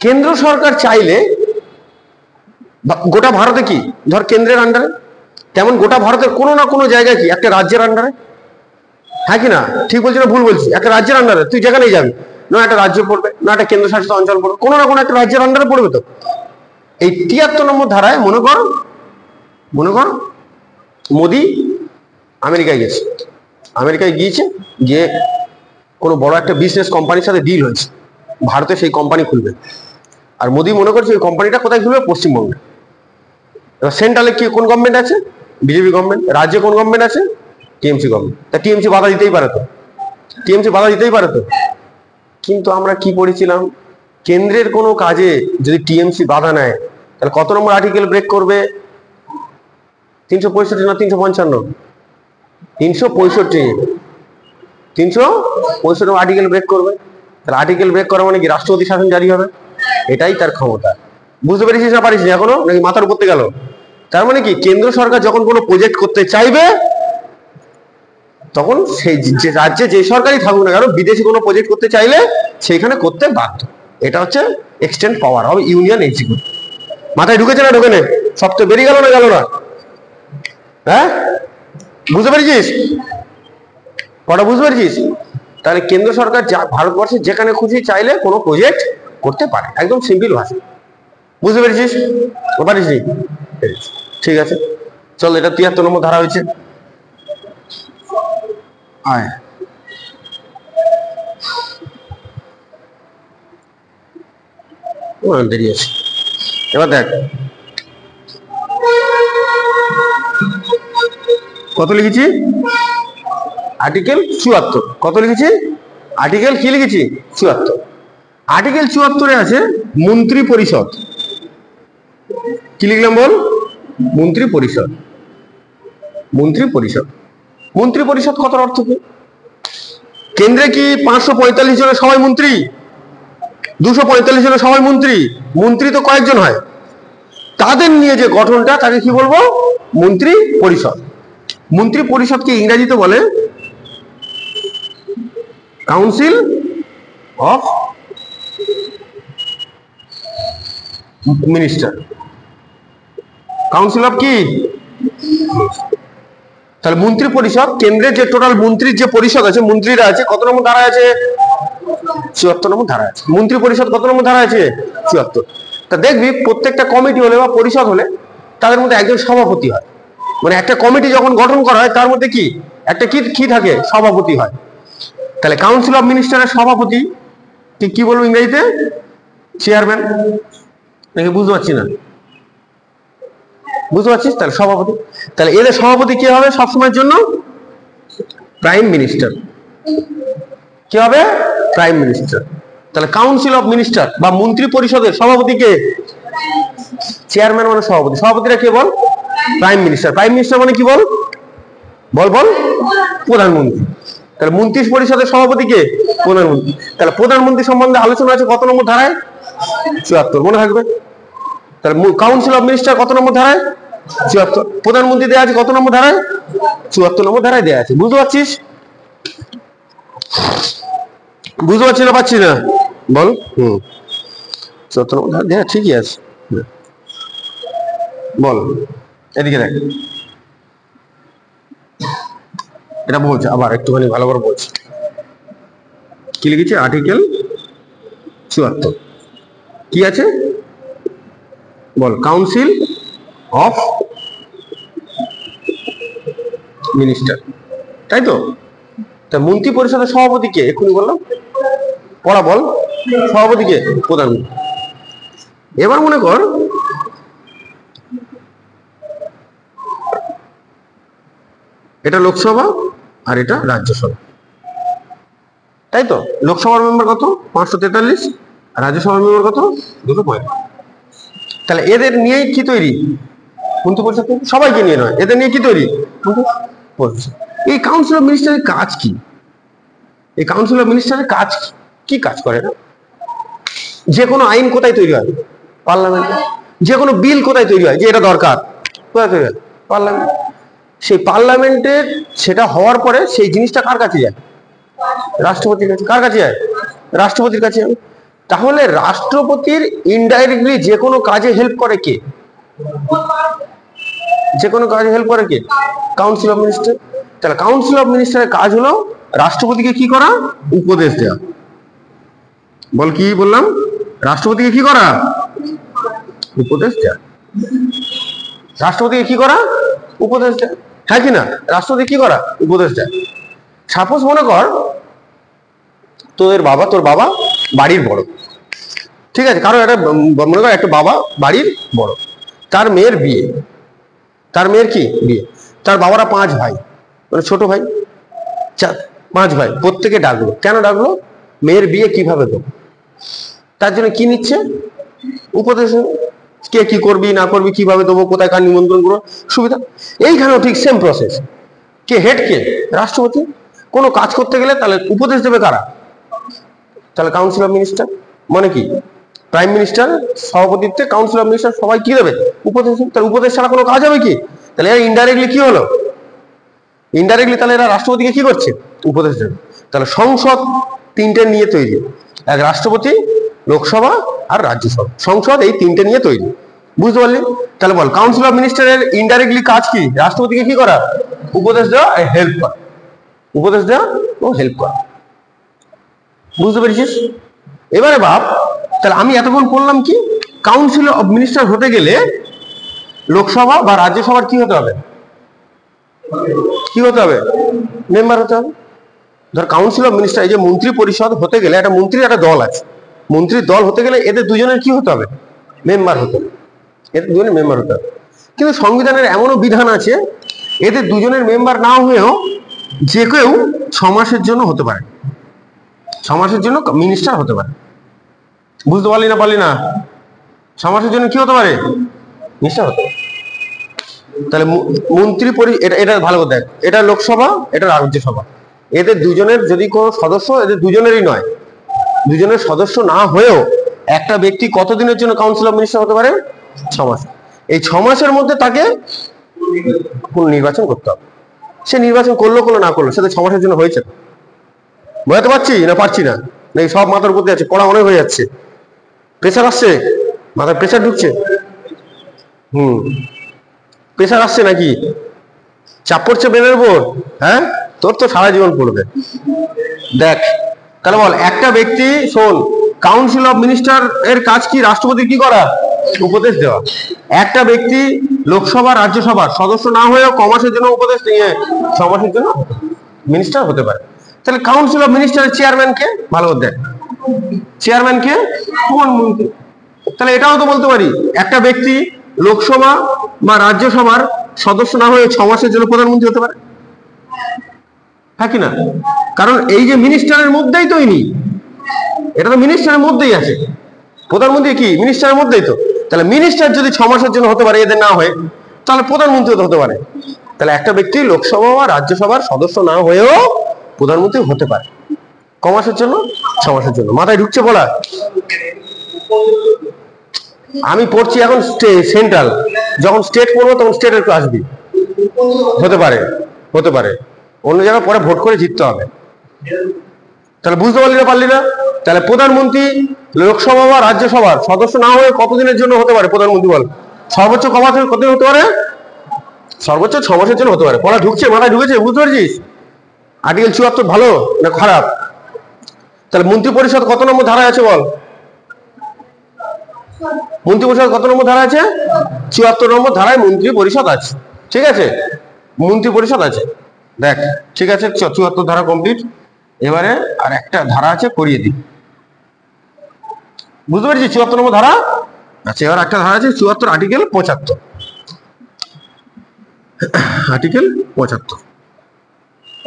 কেন্দ্র সরকার চাইলে গোটা ভারতে কি ধর কেন্দ্রের আন্ডারে, তেমন গোটা ভারতের কোনো না কোনো জায়গায় কি একটা রাজ্যের আন্ডারে, হ্যাঁ কি না? ঠিক বলছি না ভুল বলছি? একটা রাজ্যের আন্ডারে তুই যেখানেই যাবি, না একটা রাজ্য পড়বে, না একটা কেন্দ্রশাসিত অঞ্চল পড়বে, কোনো না কোনো একটা রাজ্যের আন্ডারে পড়বে। তো এই 73 নম্বর ধারায় মনে কর মোদি আমেরিকায় গেছে, আমেরিকায় গিয়েছে, গিয়ে কোনো বড় একটা বিজনেস কোম্পানির সাথে ডিল হয়েছে, ভারতে সেই কোম্পানি খুলবে। আর মোদি মনে করছে ওই কোম্পানিটা কোথায় খুলবে? পশ্চিমবঙ্গে। এবার সেন্ট্রালে কি কোন গভর্নমেন্ট আছে? BJP government. রাজ্যে কোন গভর্নমেন্ট আছে? TMC government. তা টিএমসি বাধা দিতেই পারে তো, টিএমসি বাধা দিতেই পারে তো। কিন্তু আমরা কি পড়েছিলাম? কেন্দ্রের কোনো কাজে যদি টিএমসি বাধা নেয় তাহলে কত নম্বর আর্টিকেল ব্রেক করবে? 365 না 355? 365 আর্টিকেল ব্রেক করবে। তাহলে আর্টিকেল ব্রেক করা মানে কি? রাষ্ট্রপতি শাসন জারি হবে, এটাই তার ক্ষমতা। বুঝতে পেরেছিস না পারিস এখনো, নাকি মাথার উপর গেল? তার মানে কি কেন্দ্র সরকার যখন কোনো প্রজেক্ট করতে চাইবে তখন সেই যে রাজ্যে যে সরকারই থাকুক না কেন, বিদেশি কোনো প্রজেক্ট করতে চাইলে সেইখানে করতে বাধ্য। এটা হচ্ছে extend power of union executive. মাথায় ঢুকেছে না ঢোকে না? সব তো বেরিয়ে গেল না গেল না? হ্যাঁ, বুঝতে পেরেছিস? কটা বুঝতে পেরেছিস? তাহলে কেন্দ্র সরকার ভারতবর্ষে যেখানে খুশি চাইলে কোনো প্রজেক্ট করতে পারে, একদম সিম্পল ভাষা। বুঝতে পেরেছিস? পারিস? ঠিক আছে, চল। এটা 73 নম্বর ধারা হয়েছে। আয় দেরি আছে। এবার দেখ কত লিখেছি? আর্টিকেল 74। কত লিখেছি? আর্টিকেল কি লিখেছি? 74। আর্টিকেল 74-এ আছে মন্ত্রী পরিষদ। কি লিখলাম বল? মন্ত্রী পরিষদ। মন্ত্রী পরিষদ, মন্ত্রী পরিষদ কথার অর্থ কি? কেন্দ্রে কি 545 জনের সবাই মন্ত্রী? 245 জনের সবাই মন্ত্রী? মন্ত্রী তো কয়েকজন হয়, তাদের নিয়ে যে গঠনটা তাকে কি বলবো? মন্ত্রী পরিষদ। মন্ত্রী পরিষদকে ইংরেজিতে বলে council of minister. Council of কি? তাহলে মন্ত্রী পরিষদ, কেন্দ্রের যে টোটাল মন্ত্রীর যে পরিষদ আছে, মন্ত্রীরা আছে, কত নম্বর ধারা আছে? 74 নম্বর ধারা আছে। মন্ত্রী পরিষদ কত নম্বর ধারা আছে? 74। তা দেখবি প্রত্যেকটা কমিটি হলে বা পরিষদ হলে তাদের মধ্যে একজন সভাপতি হয়। মানে একটা কমিটি যখন গঠন করা হয় তার মধ্যে কি একটা কি থাকে? সভাপতি হয়। তাহলে কাউন্সিল অফ মিনিস্টারের সভাপতি কি বলবো ইংরেজিতে? চেয়ারম্যান। নাকি বুঝতে পারছি না? বুঝতে পারছিস? তাহলে সভাপতি। তাহলে এদের সভাপতি কি হবে সবসময়ের জন্য? Prime minister. কি হবে? Prime minister. তাহলে কাউন্সিল অফ মিনিস্টার বা মন্ত্রী পরিষদের সভাপতি কে? চেয়ারম্যান মানে সভাপতি। সভাপতিরা কে বল? Prime minister. প্রাইম মিনিস্টার মানে কি বল? বল বল প্রধানমন্ত্রী। তাহলে মন্ত্রী পরিষদের সভাপতি কে? প্রধানমন্ত্রী। তাহলে প্রধানমন্ত্রী সম্বন্ধে আলোচনা আছে কত নম্বর ধারায়? 74, মনে থাকবে। তাহলে কাউন্সিল অফ মিনিস্টার কত নম্বর ধারায়? 74। প্রধানমন্ত্রী দেওয়া আছে কত নম্বর ধারায়? 74 নম্বর ধারায় দেওয়া আছে। বুঝতে পারছিস? বুঝতে পারছি না পাচ্ছি না? বল। 74 নম্বর ধারা দেওয়া ঠিকই আছে। বল এদিকে দেখ, এটা বলছে আবার একটুখানি ভালো করে বলছে, কি লিখেছে আর্টিকেল ৭৪, কি আছে বল, কাউন্সিল অফ মিনিস্টার, তাই তো? তা মন্ত্রী পরিষদের সভাপতি কে? এক্ষুনি বললাম, পড়া বল, সভাপতি কে? প্রধানমন্ত্রী। এবার মনে কর এটা লোকসভা আর এটা রাজ্যসভা, তাই তো? লোকসভার মেম্বার কত? 543, আর রাজ্যসভার মেম্বার কত? 235। তাহলে এদের নিয়েই কি তৈরি? মন্ত্রী পরিষদ, সবাইকে নিয়ে নয়, এদের নিয়ে কি তৈরি? এই কাউন্সিল অফ মিনিস্টারের কাজ কি? এই কাউন্সিল অফ মিনিস্টারের কাজ কি কাজ করে না? যে কোনো আইন কোথায় তৈরি হয়? পার্লামেন্টে। যে কোনো বিল কোথায় তৈরি হয় যে এটা দরকার? কোথায় তৈরি হয়? পার্লামেন্ট। সেই পার্লামেন্টের সেটা হওয়ার পরে সেই জিনিসটা কার কাছে যায়? রাষ্ট্রপতির কাছে। কার কাছে যায়? রাষ্ট্রপতির কাছে। তাহলে রাষ্ট্রপতির ইনডাইরেক্টলি যে কোনো কাজে হেল্প করে কে? যে কোনো কাজে হেল্প করে কে? Council of minister. তাহলে কাউন্সিল অফ মিনিস্টারের কাজ হলো রাষ্ট্রপতিকে কি করা? উপদেশ দেওয়া। বল কি বললাম? রাষ্ট্রপতিকে কি করা? উপদেশ দেওয়া। রাষ্ট্রপতিকে কি করা? উপদেশ দেয়, হ্যাঁ কি না? রাষ্ট্রপতি কি করা? উপদেশ দেয়। সাপোজ মনে কর তোর বাবা বাড়ির বড়, ঠিক আছে? কারণ একটা মনে কর একটা বাবা বাড়ির বড়, তার মেয়ের বিয়ে, তার মেয়ের কি বিয়ে, তার বাবারা 5 ভাই, মানে ছোট ভাই 5 ভাই, প্রত্যেকে ডাকলো। কেন ডাকলো? মেয়ের বিয়ে কিভাবে দেবো, তার জন্য কি নিচ্ছে? উপদেশ। কে কি করবি না করবি, কিভাবে দেবো, কোথায় কার নিমন্ত্রণ করবো, সুবিধা। এইখানেও ঠিক সেম প্রসেস। কে হেড? কে? রাষ্ট্রপতি। কোনো কাজ করতে গেলে তাহলে উপদেশ দেবে কারা? তাহলে কাউন্সিল অফ মিনিস্টার। মানে কি? প্রাইম মিনিস্টার সভাপতিত্বে কাউন্সিল অফ মিনিস্টার সবাই কি দেবে? উপদেশ। তাহলে উপদেশ ছাড়া কোনো কাজ হবে কি? তাহলে এরা ইনডাইরেক্টলি কি হলো? ইনডাইরেক্টলি তাহলে এরা রাষ্ট্রপতিকে কি করছে? উপদেশ দেবে। তাহলে সংসদ 3টে নিয়ে তৈরি, এক রাষ্ট্রপতি, লোকসভা আর রাজ্যসভা। সংসদ এই 3টে নিয়ে তৈরি, বুঝতে পারলি? তাহলে বল কাউন্সিল অফ মিনিস্টারের ইনডাইরেক্টলি কাজ কি? রাষ্ট্রপতিকে কি করা? উপদেশ দেওয়া, হেল্প করা। উপদেশ দেওয়া ও হেল্প করা, বুঝতে পেরেছিস? এবারে ভাব, তাহলে আমি এতক্ষণ বললাম কি, কাউন্সিল অফ মিনিস্টার হতে গেলে লোকসভা বা রাজ্যসভার কি হতে হবে? কি হতে হবে? মেম্বার হতে হবে। ধর কাউন্সিল অফ মিনিস্টার, এই যে মন্ত্রী পরিষদ হতে গেলে একটা মন্ত্রীর একটা দল আছে, মন্ত্রীর দল হতে গেলে এদের দুজনের কি হতে হবে? মেম্বার হতে হবে। এদের দুজনের মেম্বার হতে হবে। কিন্তু সংবিধানের এমনও বিধান আছে এদের দুজনের মেম্বার না হয়েও যে কেউ 6 মাসের জন্য হতে পারে, 6 মাসের জন্য মিনিস্টার হতে পারে। বুঝতে পারলি না? 6 মাসের জন্য কি হতে পারে? মিনিস্টার হতে পারে। তাহলে মন্ত্রী এটা ভালো করে দেখ, এটা লোকসভা, এটা রাজ্যসভা। এদের দুজনের যদি কোনো সদস্য, এদের দুজনেরই নয়, দুজনের সদস্য না হয়েও একটা ব্যক্তি কতদিনের জন্য কাউন্সিল অফ মিনিস্টার হতে পারে? 6 মাস। এই 6 মাসের মধ্যে তাকে কোন নির্বাচন করতে হবে। সে নির্বাচন করলো না করলো, সেটা 6 মাসের জন্য হয়েছে। বোঝাতে পারছি না? পারছি না? এই সব মাথার উপর যাচ্ছে, পড়া অনেক হয়ে যাচ্ছে, প্রেশার আসছে, মাথায় প্রেশার ঢুকছে। প্রেশার আসছে নাকি? চাপ পড়ছে ব্রেনের উপর? হ্যাঁ, তোর তো সারা জীবন পড়বে। দেখ তাহলে বল, একটা ব্যক্তি, শোন, কাউন্সিল অফ মিনিস্টার এর কাজ কি? রাষ্ট্রপতি কি করা? উপদেশ দেওয়া। একটা ব্যক্তি লোকসভা রাজ্যসভার সদস্য না হয়েও 6 মাসের জন্য উপদেশ নিয়ে 6 মাসের জন্য মিনিস্টার হতে পারে। তাহলে কাউন্সিল অফ মিনিস্টারের চেয়ারম্যান কে? ভালো করে দেখ, চেয়ারম্যান কে? প্রধানমন্ত্রী। তাহলে এটাও তো বলতে পারি একটা ব্যক্তি লোকসভা বা রাজ্যসভার সদস্য না হয়ে 6 মাসের জন্য প্রধানমন্ত্রী হতে পারে, হ্যাঁ কি না? কারণ এই যে মিনিস্টারের মধ্যেই তৈরি, এটা তো মিনিস্টারের মধ্যেই আছে। প্রধানমন্ত্রী কি মিনিস্টারের মধ্যেই তো? তাহলে মিনিস্টার যদি 6 মাসের জন্য হতে পারে এদের না হয়ে, তাহলে প্রধানমন্ত্রী হতে পারে। তাহলে একটা ব্যক্তি লোকসভা বা রাজ্যসভার সদস্য না হয়েও প্রধানমন্ত্রী হতে পারে। ক মাসের জন্য? 6 মাসের জন্য। মাথায় ঢুকছে পড়া? আমি পড়ছি এখন সেন্ট্রাল, যখন স্টেট পড়বো তখন স্টেটের ক্লাস আসবি। হতে পারে অন্য জায়গায় পরে ভোট করে জিততে হবে। তাহলে বুঝতে পারলি না? তাহলে প্রধানমন্ত্রী লোকসভা বা রাজ্যসভার সদস্য না হয়ে কতদিনের জন্য হতে পারে প্রধানমন্ত্রী? বল, সর্বোচ্চ কতদিন হতে পারে? সর্বোচ্চ 6 মাসের জন্য হতে পারে। পড়া ঢুকছে, মাথায় ঢুকেছে, বুঝতে পারছিস? আর্টিকেল 74 ভালো না খারাপ? তাহলে মন্ত্রী পরিষদ কত নম্বর ধারায় আছে বল? মন্ত্রী পরিষদ কত নম্বর ধারা আছে? 74 নম্বর ধারায় মন্ত্রী পরিষদ আছে। ঠিক আছে, মন্ত্রী পরিষদ আছে। দেখ, ঠিক আছে, 74 ধারা কমপ্লিট। এবারে আর একটা ধারা আছে, করিয়ে দিই। বুঝতে পারছি? 74 নম্বর ধারা আচ্ছা, এবার একটা ধারা আছে 74 আর্টিকেল 75। আর্টিকেল 75,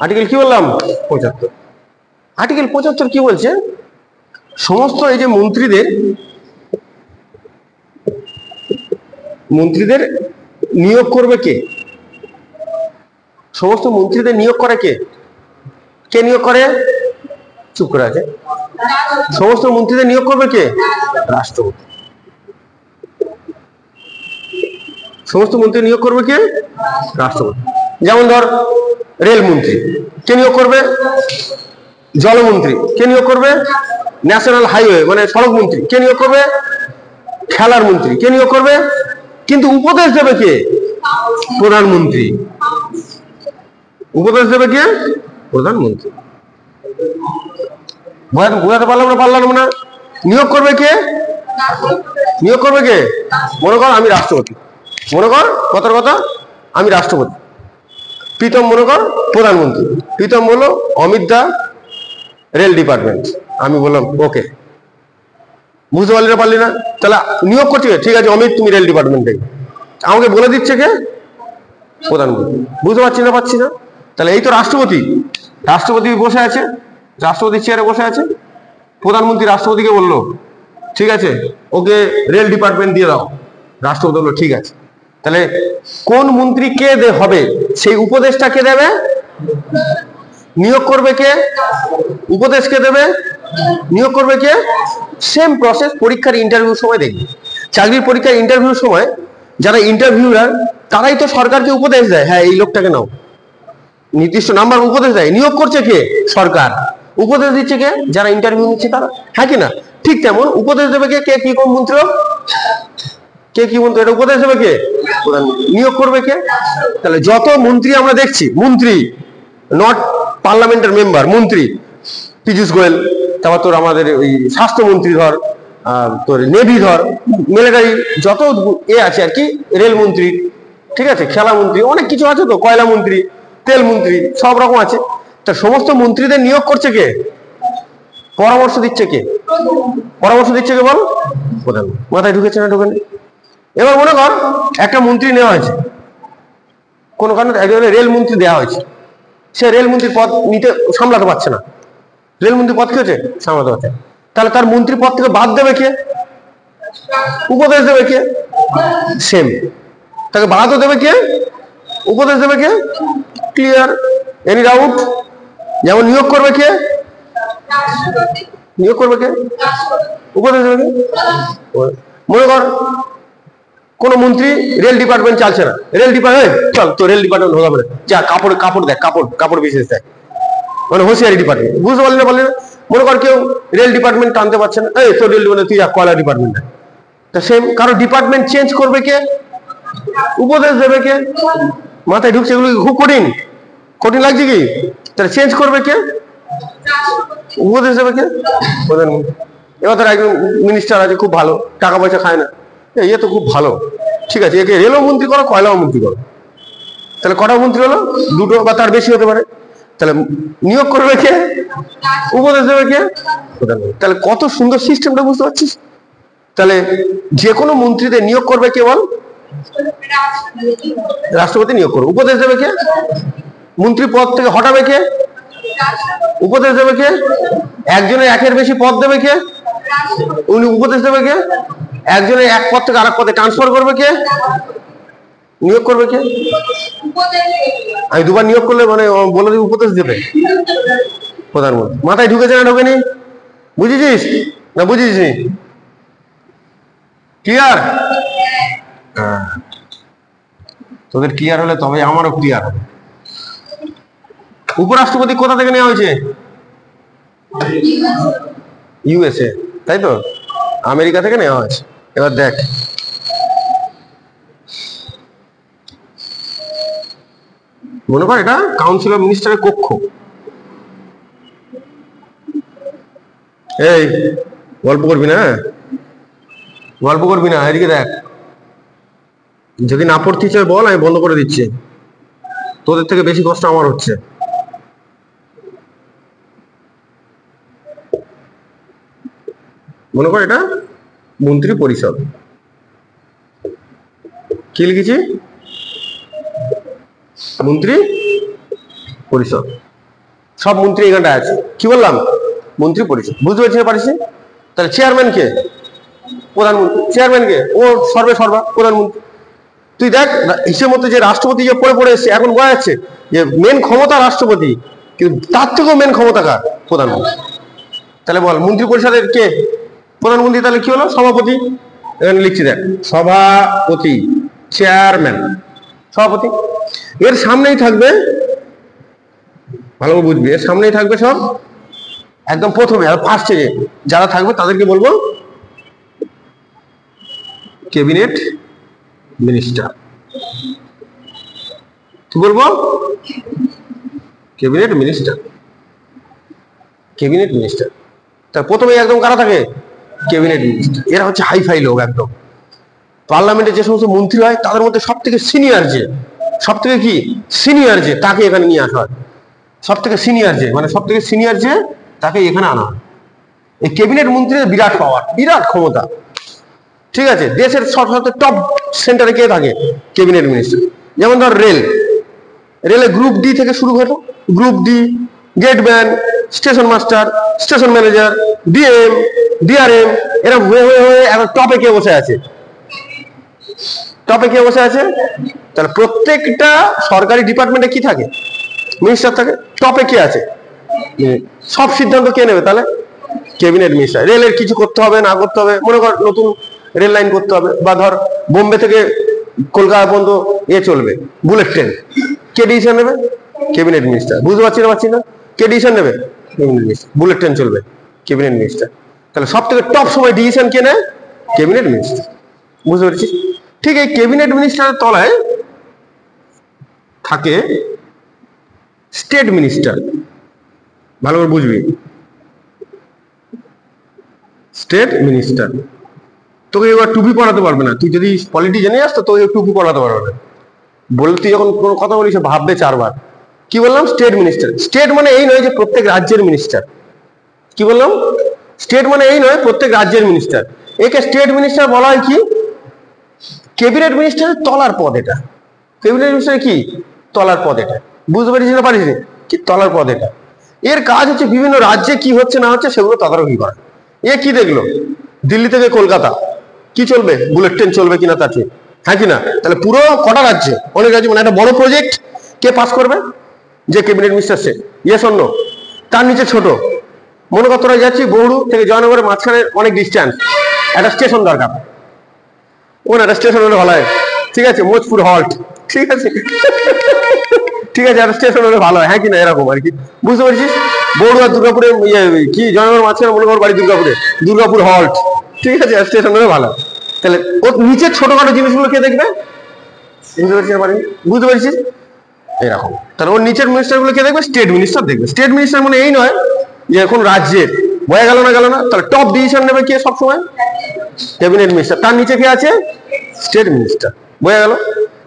আর্টিকেল কি বললাম? 75। আর্টিকেল 75 কি বলছে? সমস্ত এই যে মন্ত্রীদের নিয়োগ করবে কে? সমস্ত মন্ত্রীদের নিয়োগ করে কে? কে নিয়োগ করে? চুপ করে আছে। সমস্ত মন্ত্রীদের নিয়োগ করবে কে? রাষ্ট্রপতি। সমস্ত মন্ত্রী নিয়োগ করবে কে? রাষ্ট্রপতি। যেমন ধর রেলমন্ত্রী কে নিয়োগ করবে? জলমন্ত্রী কে নিয়োগ করবে? ন্যাশনাল হাইওয়ে মানে সড়ক মন্ত্রী কে নিয়োগ করবে? খেলার মন্ত্রী কে নিয়োগ করবে? কিন্তু উপদেশ দেবে কে? প্রধানমন্ত্রী। উপদেশ দেবে কে? প্রধানমন্ত্রী। বোঝাতে পারলাম না? নিয়োগ করবে কে? নিয়োগ করবে কে? মনে কর আমি রাষ্ট্রপতি, মনে কর কথার কথা আমি রাষ্ট্রপতি, প্রীতম মনে কর প্রধানমন্ত্রী। প্রীতম বললো অমিত দা রেল ডিপার্টমেন্ট, আমি বললাম ওকে। বুঝতে পারলি না? তাহলে নিয়োগ করছে, ঠিক আছে অমিত তুমি রেল ডিপার্টমেন্টে, আমাকে বলে দিচ্ছে কে? প্রধানমন্ত্রী। বুঝতে পারছি না? তাহলে এই তো রাষ্ট্রপতি, রাষ্ট্রপতি বসে আছে, রাষ্ট্রপতি চেয়ারে বসে আছে, প্রধানমন্ত্রী রাষ্ট্রপতিকে বললো ঠিক আছে ওকে রেল ডিপার্টমেন্ট দিয়ে দাও, রাষ্ট্রপতি বললো ঠিক আছে। তাহলে কোন মন্ত্রী কে হবে সেই উপদেশটা কে দেবে? নিয়োগ করবে কে? উপদেশ কে দেবে? নিয়োগ করবে কে? সেম প্রসেস পরীক্ষার ইন্টারভিউ সময় দেখবি। চাকরির পরীক্ষার ইন্টারভিউ সময় যারা ইন্টারভিউয়ার তারাই তো সরকারকে উপদেশ দেয়, হ্যাঁ এই লোকটাকে নাও, নির্দিষ্ট নাম্বার উপদেশ দেয়। নিয়োগ করছে কে? সরকার। উপদেশ দিচ্ছে কে? যারা ইন্টারভিউ নিচ্ছে তারা, হ্যাঁ কি না? ঠিক তেমন উপদেশ দেবে কে? কে কি কোন মন্ত্রী, কে কি মন্ত্রী, এটা উপদেশ দেবে কে? প্রধানমন্ত্রী। নিয়োগ করবে কে? তাহলে যত মন্ত্রী আমরা দেখছি, মন্ত্রী নট পার্লামেন্টের মেম্বার, মন্ত্রী, পীযূষ গোয়েল, তারপর তোর আমাদের ওই স্বাস্থ্যমন্ত্রী ধর, তোর নেভি ধর, মিলিটারি যত আছে আর কি, রেলমন্ত্রী, ঠিক আছে, খেলা মন্ত্রী, অনেক কিছু আছে তো, কয়লা মন্ত্রী, তেল মন্ত্রী, সব রকম আছে। তা সমস্ত মন্ত্রীদের নিয়োগ করছে কে? পরামর্শ দিচ্ছে কে? পরামর্শ দিচ্ছে কে বল? প্রধানমন্ত্রী। মাথায় ঢুকেছে না ঢুকেনি? এবার মনে কর একটা মন্ত্রী নেওয়া হয়েছে, কোনো কারণে রেলমন্ত্রী দেওয়া হয়েছে, সে রেলমন্ত্রীর পদ সামলাতে পারছে না, রেলমন্ত্রী পদ কি হচ্ছে? সামলাতে পারছে। তাহলে তার মন্ত্রী পদ থেকে বাদ দেবে কে? উপদেশ দেবে কে? সেম। তাকে বাধা দেবে কে? উপদেশ দেবে কে? ক্লিয়ার? Any doubt? যেমন নিয়োগ করবে কে? নিয়োগ করবে কে? উপদেশ দেবে কে? মনে কর কোন মন্ত্রী রেল ডিপার্টমেন্ট চালছে না, রেল ডিপার্টমেন্ট চল তো রেল ডিপার্টমেন্ট হবে না, যা কাপড় দেখ, কাপড় বিশেষ দেখ, মানে হোসিয়ারি ডিপার্টমেন্ট। বুঝতে পারলি না? বললি না? মনে কর কেউ রেল ডিপার্টমেন্ট টানতে পারছে না, এই তো রেল ডিপার্টমেন্ট তুই যা কয়লা ডিপার্টমেন্ট। তা সেম, কারো ডিপার্টমেন্ট চেঞ্জ করবে কে? উপদেশ দেবে কে? মাথায় ঢুকছে? এগুলো খুব কঠিন লাগছে কি? তাহলে চেঞ্জ করবে কে? উপদেশ দেবে কে? প্রধানমন্ত্রী। এবার ধর একজন মিনিস্টার আছে খুব ভালো, টাকা পয়সা খায় না, ইয়ে তো খুব ভালো, ঠিক আছে একে রেলও মন্ত্রী করো, কয়লাও মন্ত্রী করো। তাহলে কটা মন্ত্রী হলো? দুটো বা তার বেশি হতে পারে। তাহলে নিয়োগ করবে কে? উপদেশ দেবে কে? প্রধানমন্ত্রী। তাহলে কত সুন্দর সিস্টেমটা, বুঝতে পারছিস? তাহলে যে কোনো মন্ত্রীদের নিয়োগ করবে কে বল? রাষ্ট্রপতি নিয়োগ করবে। উপদেশ দেবে কে? মন্ত্রী পদ থেকে হটাবে কে? উপদেশ দেবে কে? একজনের একের বেশি পদ দেবে কে? উনি উপদেশ দেবে কে? একজনের এক পদ থেকে আরেক পদে ট্রান্সফার করবে কে? নিয়োগ করবে কে? আমি দুবার নিয়োগ করলে মানে বলে দিই উপদেশ দেবে প্রধানমন্ত্রী। মাথায় ঢুকেছে না ঢোকেনি? বুঝেছিস না বুঝেছিস? ক্লিয়ার? তোদের ক্লিয়ার হলে তবে আমারও ক্লিয়ার হবে। উপরাষ্ট্রপতি কোথা থেকে নেওয়া হয়েছে? ইউএসএ, তাই তো? আমেরিকা থেকে নেওয়া হয়েছে। এবার দেখ মনে কর এটা কাউন্সিল অফ মিনিস্টারের কক্ষ। এই গল্প করবি না, গল্প করবি না, এদিকে দেখ। যদি না পড়তে চাই বল, আমি বন্ধ করে দিচ্ছি। তোদের থেকে বেশি কষ্ট আমার হচ্ছে। মনে কর এটা মন্ত্রী পরিষদ। কি লিখেছি? মন্ত্রী পরিষদ। সব মন্ত্রী এখানটা আছে। কি বললাম? মন্ত্রী পরিষদ। বুঝতে পারছি না পারিস? তাহলে চেয়ারম্যান কে? প্রধানমন্ত্রী। চেয়ারম্যান কে? ও সর্বে সর্বা প্রধানমন্ত্রী। তুই দেখ হিসেব মতো যে রাষ্ট্রপতি যে পড়ে পড়ে এসছে, এখন বোঝা যাচ্ছে যে মেন ক্ষমতা রাষ্ট্রপতি, কিন্তু তার থেকেও মেন ক্ষমতা কার? প্রধানমন্ত্রী। তাহলে বল মন্ত্রী পরিষদের কে? প্রধানমন্ত্রী। তাহলে কি হলো? সভাপতি। এখানে লিখছি দেখ, সভাপতি, চেয়ারম্যান, সভাপতি। এর সামনেই থাকবে, ভালো করে বুঝবি, এর সামনেই থাকবে সব একদম প্রথমে আর ফার্স্টে যারা থাকবে তাদেরকে বলবো ক্যাবিনেট মিনিস্টার। কি বলবো? Cabinet minister. Cabinet minister. তার প্রথমে একদম কারা থাকে? Cabinet minister. এরা হচ্ছে হাইফাই লোক একদম। পার্লামেন্টে যে সমস্ত মন্ত্রী হয় তাদের মধ্যে সব থেকে সিনিয়র যে, সব থেকে কি সিনিয়র যে, তাকে এখানে নিয়ে আসা হয়। সব থেকে সিনিয়র যে, মানে সব থেকে সিনিয়র যে, তাকে এখানে আনা হয়। এই ক্যাবিনেট মন্ত্রীর বিরাট পাওয়ার, বিরাট ক্ষমতা। ঠিক আছে, দেশের সবসময় টপ সেন্টারে কে থাকে? Cabinet minister. যেমন ধর রেল, রেলে গ্রুপ ডি থেকে শুরু হলো, group D, gateman, station master, station manager, DM, DRM, এরা হয়ে হয়ে হয়ে এখন টপে কে বসে আছে? টপে কে বসে আছে? তাহলে প্রত্যেকটা সরকারি ডিপার্টমেন্টে কি থাকে? মিনিস্টার থাকে। টপে কে আছে? সব সিদ্ধান্ত কে নেবে? তাহলে ক্যাবিনেট মিনিস্টার। রেলের কিছু করতে হবে না করতে হবে, মনে কর নতুন রেল লাইন করতে হবে, বা ধর বোম্বে থেকে কলকাতা পর্যন্ত চলবে বুলেট ট্রেন, কে ডিসিশন নেবে? Cabinet minister. বুঝতে পারছি না? কে ডিসিশন নেবে? Cabinet minister. বুলেট ট্রেন চলবে, ক্যাবিনেট মিনিস্টার। তাহলে সব থেকে টপ সময় ডিসিশন কে নেয়? Cabinet minister. বুঝতে পারছি? ঠিক এই ক্যাবিনেট মিনিস্টারের তলায় থাকে স্টেট মিনিস্টার। ভালো করে বুঝবি, স্টেট মিনিস্টার। তোকে এবার টুপি পড়াতে পারবে না, তুই যদি পলিটি জেনে যাস তো তোকে টুপি পড়াতে পারবে না। বলে তুই যখন কোনো কথা বলিস ভাববে চারবার। কি বললাম? State minister. স্টেট মানে এই নয় যে প্রত্যেক রাজ্যের মিনিস্টার। কি বললাম? স্টেট মানে এই নয় প্রত্যেক রাজ্যের মিনিস্টার। একে স্টেট মিনিস্টার বলা হয় কি? ক্যাবিনেট মিনিস্টারের তলার পদ এটা। ক্যাবিনেট মিনিস্টার কি? তলার পদ এটা। বুঝতে পারিস না পারিস? কি তলার পদ এটা? এর কাজ হচ্ছে বিভিন্ন রাজ্যে কি হচ্ছে না হচ্ছে সেগুলো তদারকি করা। এ কি দেখলো? দিল্লি থেকে কলকাতা কি চলবে? বুলেট ট্রেন চলবে কিনা তা ঠিক, হ্যাঁ কিনা? তাহলে পুরো কটা রাজ্যে, অনেক রাজ্যে, মানে একটা বড় প্রজেক্ট কে পাস করবে? যে ক্যাবিনেট মিনিস্টার সে। Yes or no? তার নিচে ছোট, মনে কর তোরা যাচ্ছি বৌড়ু থেকে জয়নগরের মাঝখানে অনেক ডিস্টেন্স, একটা স্টেশন দরকার। ও না, একটা স্টেশন হলে ভালো হয়। ঠিক আছে, মোজপুর হল্ট। ঠিক আছে, ঠিক আছে, একটা স্টেশন হলে ভালো হয়, হ্যাঁ কিনা? এরকম আর কি। বুঝতে পারছিস? বৌড়ু আর দুর্গাপুরে কি জয়নগর মাঝখানে মনে কর বাড়ি দুর্গাপুরে, দুর্গাপুর হল্ট। ঠিক আছে, স্টেশন হলে ভালো। তাহলে ওর নিচের ছোটখাটো জিনিসগুলো কে দেখবে? বুঝতে পারছিস? বুঝতে পারছিস? এরকম। তাহলে ওর নিচের মিনিস্টার গুলো কে দেখবে? স্টেট মিনিস্টার দেখবে। স্টেট মিনিস্টার মানে এই নয় যে এখন রাজ্যের, বোঝা গেল না? গেল না? তাহলে টপ ডিসিশন নেবে কে সবসময়? Cabinet minister. তার নিচে কে আছে? State minister. বোঝা গেল?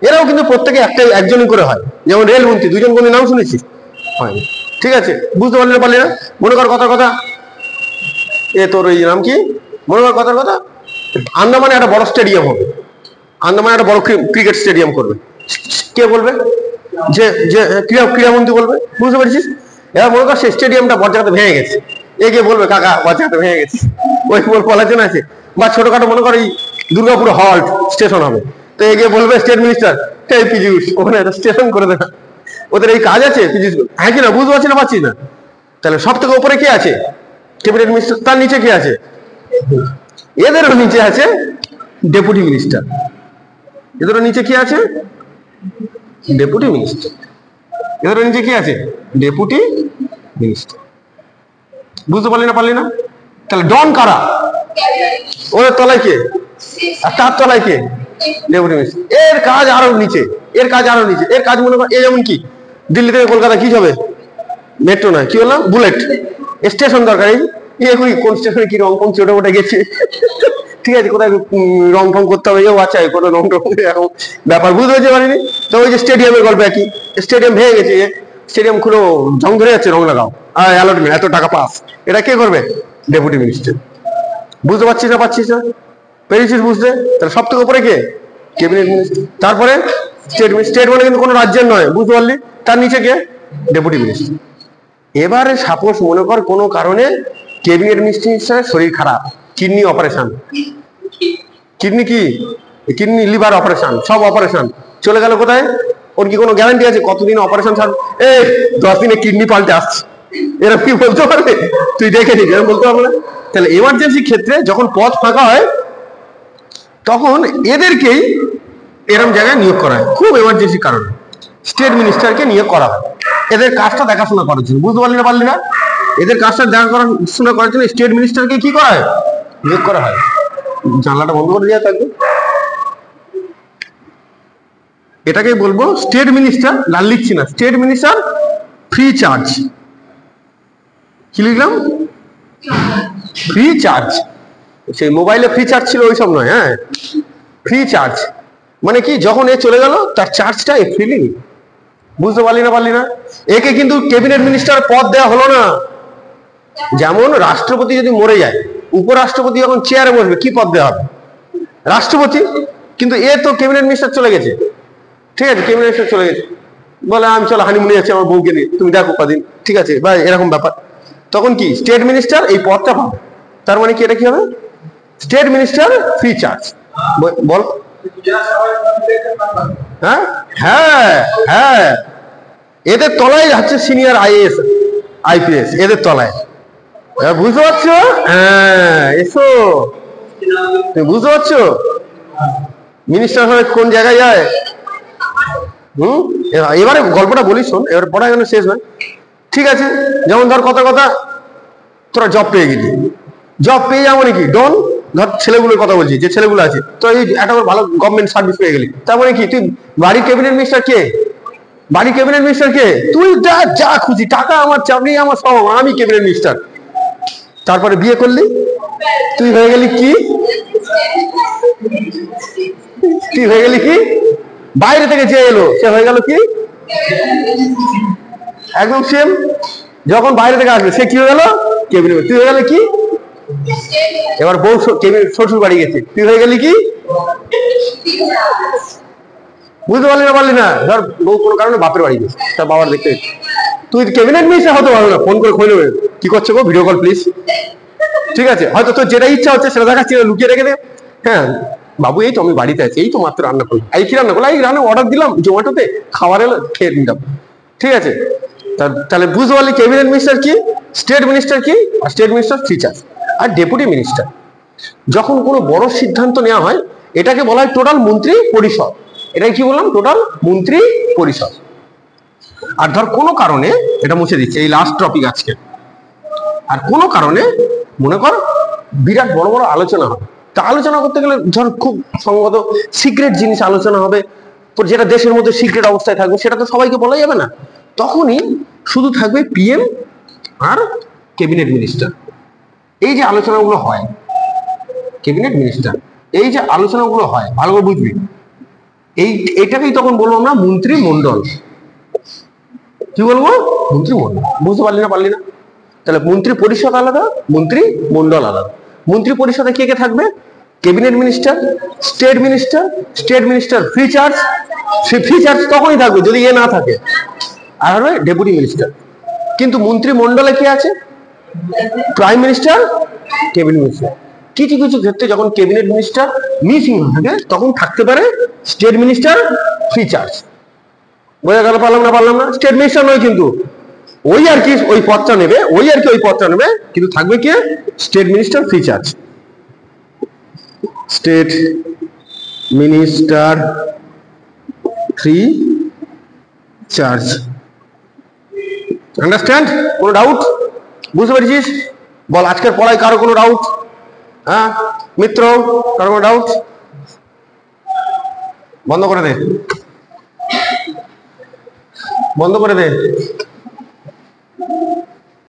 এরাও কিন্তু প্রত্যেকে একজনই করে হয়। যেমন রেল মন্ত্রী, দুজন কোনো নাম শুনেছিস? হয়নি। ঠিক আছে, বুঝতে পারলি না পারলি না? মনে কর কথার কথা, তোর ওই নাম কি, মনে কর কথার কথা, আন্দামানে একটা বড় স্টেডিয়াম হবে, আন্দামানে একটা বড় ক্রিকেট স্টেডিয়াম করবে। কে বলবে? যে যে ক্রীড়ামন্ত্রী বলবে। বুঝতে পারছিস? এবার মনে কর সেই স্টেডিয়ামটা বজ্রাঘাতে ভেঙে গেছে, এ গিয়ে বলবে কাকা বজ্রাঘাতে ভেঙে গেছে, ওই পলাচন আছে। বা ছোটখাটো মনে কর এই দুর্গাপুর হল্ট স্টেশন হবে, তো এ গিয়ে বলবে স্টেট মিনিস্টার, এই পীযূষ ওখানে একটা স্টেশন করে দেবে। ওদের এই কাজ আছে পীযূষ, হ্যাঁ কিনা? বুঝতে পারছি না পাচ্ছিস না? তাহলে সব থেকে উপরে কে আছে? Cabinet minister. তার নিচে কে আছে? এদেরও নিচে আছে ডেপুটি মিনিস্টার। এদেরও নিচে কি আছে? Deputy minister. এদেরও নিচে কি আছে? Deputy minister. বুঝতে পারলি না পারলি না? তাহলে ডন কারা? ওদের তলায় কে? আর তার তলায় কে? Deputy minister. এর কাজ আরো নিচে, এর কাজ আরো নিচে। এর কাজ মনে কর, এ যেমন কি দিল্লি থেকে কলকাতা কি হবে? মেট্রো নয়, কি বললাম, বুলেট। স্টেশন দরকার, এই কোন স্টেশনে কি রং ফং ছোট মোটা গেছে, ঠিক আছে, কোথায় রং ফং করতে হবে, আচ্ছা কোনো রং টং এখন ব্যাপার বুঝতে পারছি পারিনি। তো ওই যে স্টেডিয়ামের গল্প একই, স্টেডিয়াম ভেঙে গেছে, স্টেডিয়াম খুলো জং ধরে যাচ্ছে, রং লাগাও, আর অ্যালটমেন্ট এত টাকা পাস, এটা কে করবে? Deputy minister. বুঝতে পারছিস না? পাচ্ছিস না? পেরেছিস বুঝতে? তাহলে সব থেকে উপরে কে? Cabinet minister. তারপরে স্টেট মানে কিন্তু কোনো রাজ্যের নয়, বুঝতে পারলি? তার নিচে কে? Deputy minister. এবারে সাপোজ মনে কর কোনো কারণে ক্যাবিনেট মিনিস্টারের শরীর খারাপ, কিডনি অপারেশন, কিডনি কি কিডনি লিভার অপারেশন, সব অপারেশন, চলে গেল কোথায়? ওর কি কোনো গ্যারান্টি আছে কতদিন অপারেশন ছাড়বে? 10 দিনে কিডনি পাল্টে আসছে, এরকম কি বলতে পারবে? তুই দেখে নিবি, এরকম বলতে পারবে না। তাহলে এমার্জেন্সি ক্ষেত্রে যখন পদ ফাঁকা হয় তখন এদেরকেই এরকম জায়গায় নিয়োগ করা হয়, খুব এমার্জেন্সি কারণে স্টেট মিনিস্টারকে নিয়োগ করা হয় এদের কাজটা দেখাশোনা করার জন্য। বুঝতে পারলি না? এদের কাজটা দেখাশোনা করার জন্য স্টেট মিনিস্টারকে কি করা হয়? নিয়োগ করা হয়। জানলাটা বন্ধ করে দেওয়া থাকবে। এটাকে বলবো স্টেট মিনিস্টার, লাল লিখছি না, স্টেট মিনিস্টার ফ্রি চার্জ। কি লিখলাম? Free charge. সেই মোবাইলে ফ্রি চার্জ ছিল ওই সব নয়, হ্যাঁ, ফ্রি চার্জ মানে কি, যখন এ চলে গেল তার চার্জটা এ ফ্রিলি। বুঝতে পারলি না? একে কিন্তু ক্যাবিনেট মিনিস্টার পদ দেওয়া হলো না। যেমন রাষ্ট্রপতি যদি মরে যায়, উপরাষ্ট্রপতি যখন চেয়ারে বসবে কি পদ দেওয়া হবে? রাষ্ট্রপতি। কিন্তু এ তো ক্যাবিনেট মিনিস্টার চলে গেছে, ঠিক আছে, ক্যাবিনেট মিনিস্টার চলে গেছে, বলে আমি চলো হানিমুনে যাচ্ছি আমার বউকে নিয়ে, তুমি দেখো কদিন, ঠিক আছে, বা এরকম ব্যাপার। তখন কি স্টেট মিনিস্টার এই পদটা পাবে। তার মানে কি এটা কি হবে? State minister free charge. বল। হ্যাঁ হ্যাঁ হ্যাঁ, এদের তলায় হচ্ছে সিনিয়র আইএএস আইপিএস, এদের তলায়। বুঝতে পারছো? হ্যাঁ, এসো, তুমি বুঝতে পারছো মিনিস্টার হয়ে কোন জায়গায় যায়? এবারে গল্পটা বলি শোন, এবার পড়া এখানে শেষ নয়, ঠিক আছে। যেমন ধর কথা তোরা জব পেয়ে গেলি, জব পেয়ে যাবো নাকি ডন, ধর ছেলেগুলোর কথা বলছি, যে ছেলেগুলো আছে, তো এই একটা ভালো গভর্নমেন্ট সার্ভিস পেয়ে গেলি, তার মানে কি তুই বাড়ির ক্যাবিনেট মিনিস্টার কে? বাড়ির ক্যাবিনেট মিনিস্টার কে? তুই যা খুশি, টাকা আমার, চাকরি আমার, সব আমি ক্যাবিনেট মিনিস্টার। তারপরে বিয়ে করলি, তুই হয়ে গেলি কি? তুই হয়ে গেলি কি? বাইরে থেকে যে এলো সে হয়ে গেল কি? একদম সেম। যখন বাইরে থেকে আসবে সে কি হয়ে গেল? ক্যাবিনেট। তুই হয়ে গেল কি? এবার বউ শ্বশুর বাড়ি গেছে, তুই হয়ে গেলি কি? বুঝতে পারলি না? ধর বউ কোনো কারণে বাপের বাড়ি গেছে, তার বাবার দেখতে, তুই ক্যাবিনেট মিনিস্টার হতে পারবে না, ফোন করে খোঁজ নেবে কি করছো গো, ভিডিও কল প্লিজ, ঠিক আছে। হয়তো তোর যেটা ইচ্ছা হচ্ছে সেটা দেখাচ্ছি, লুকিয়ে রেখে দে। হ্যাঁ বাবু, এই তো আমি বাড়িতে আছি, এই তো মাত্র রান্না করলাম, এই কি রান্না করলাম, এই রান্না অর্ডার দিলাম জোম্যাটোতে, খাবার এলো, খেয়ে নিলাম, ঠিক আছে। তাহলে বুঝতে পারলি ক্যাবিনেট মিনিস্টার কি, স্টেট মিনিস্টার কি, আর স্টেট মিনিস্টার ফ্রি চার্জ। আর ডেপুটি মিনিস্টার যখন কোনো বড় সিদ্ধান্ত নেওয়া হয় এটাকে বলা হয় টোটাল মন্ত্রী পরিষদ। এটাই কি বললাম? টোটাল মন্ত্রী পরিষদ। আর ধর কোনো কারণে, এটা মুছে দিচ্ছে, এই লাস্ট টপিক আজকে, আর কোনো কারণে মনে কর বিরাট বড় বড় আলোচনা হবে, তা আলোচনা করতে গেলে ধর খুব সম্ভবত সিক্রেট জিনিস আলোচনা হবে, যেটা দেশের মধ্যে সিক্রেট অবস্থায় থাকবে, সেটা তো সবাইকে বলা যাবে না। তখনই শুধু থাকবে পিএম আর ক্যাবিনেট মিনিস্টার। এই যে আলোচনাগুলো হয়, ক্যাবিনেট মিনিস্টার, এই যে আলোচনাগুলো হয় ভালো করে বুঝবি, এইটাকেই তখন বলবো আমরা মন্ত্রিমণ্ডল। কি বলবো? মন্ত্রিমণ্ডল। বুঝতে পারলি না? তাহলে মন্ত্রী পরিষদ আলাদা, মন্ত্রী মণ্ডল আলাদা। মন্ত্রী পরিষদে কে কে থাকবে? Cabinet minister, state minister free charge, সে ফ্রি চার্জ তখনই থাকবে যদি এ না থাকে, আর হবে ডেপুটি মিনিস্টার। কিন্তু মন্ত্রী মণ্ডলে কে আছে? Prime minister, cabinet minister. কিছু কিছু ক্ষেত্রে যখন ক্যাবিনেট মিনিস্টার মিসিং থাকে তখন থাকতে পারে স্টেট মিনিস্টার ফ্রি চার্জ। বোঝা গেল? পারলাম না? স্টেট মিনিস্টার নয় কিন্তু ওই আর কি ওই পদটা নেবে, কিন্তু থাকবে কে? State minister free charge. State minister free charge. Understand? কোনো ডাউট? বুঝতে পেরেছিস? বল, আজকের পড়ায় কারো কোনো ডাউট? হ্যাঁ মিত্র, কারো কোনো ডাউট? বন্ধ করে দে। বন্ধ করে দে।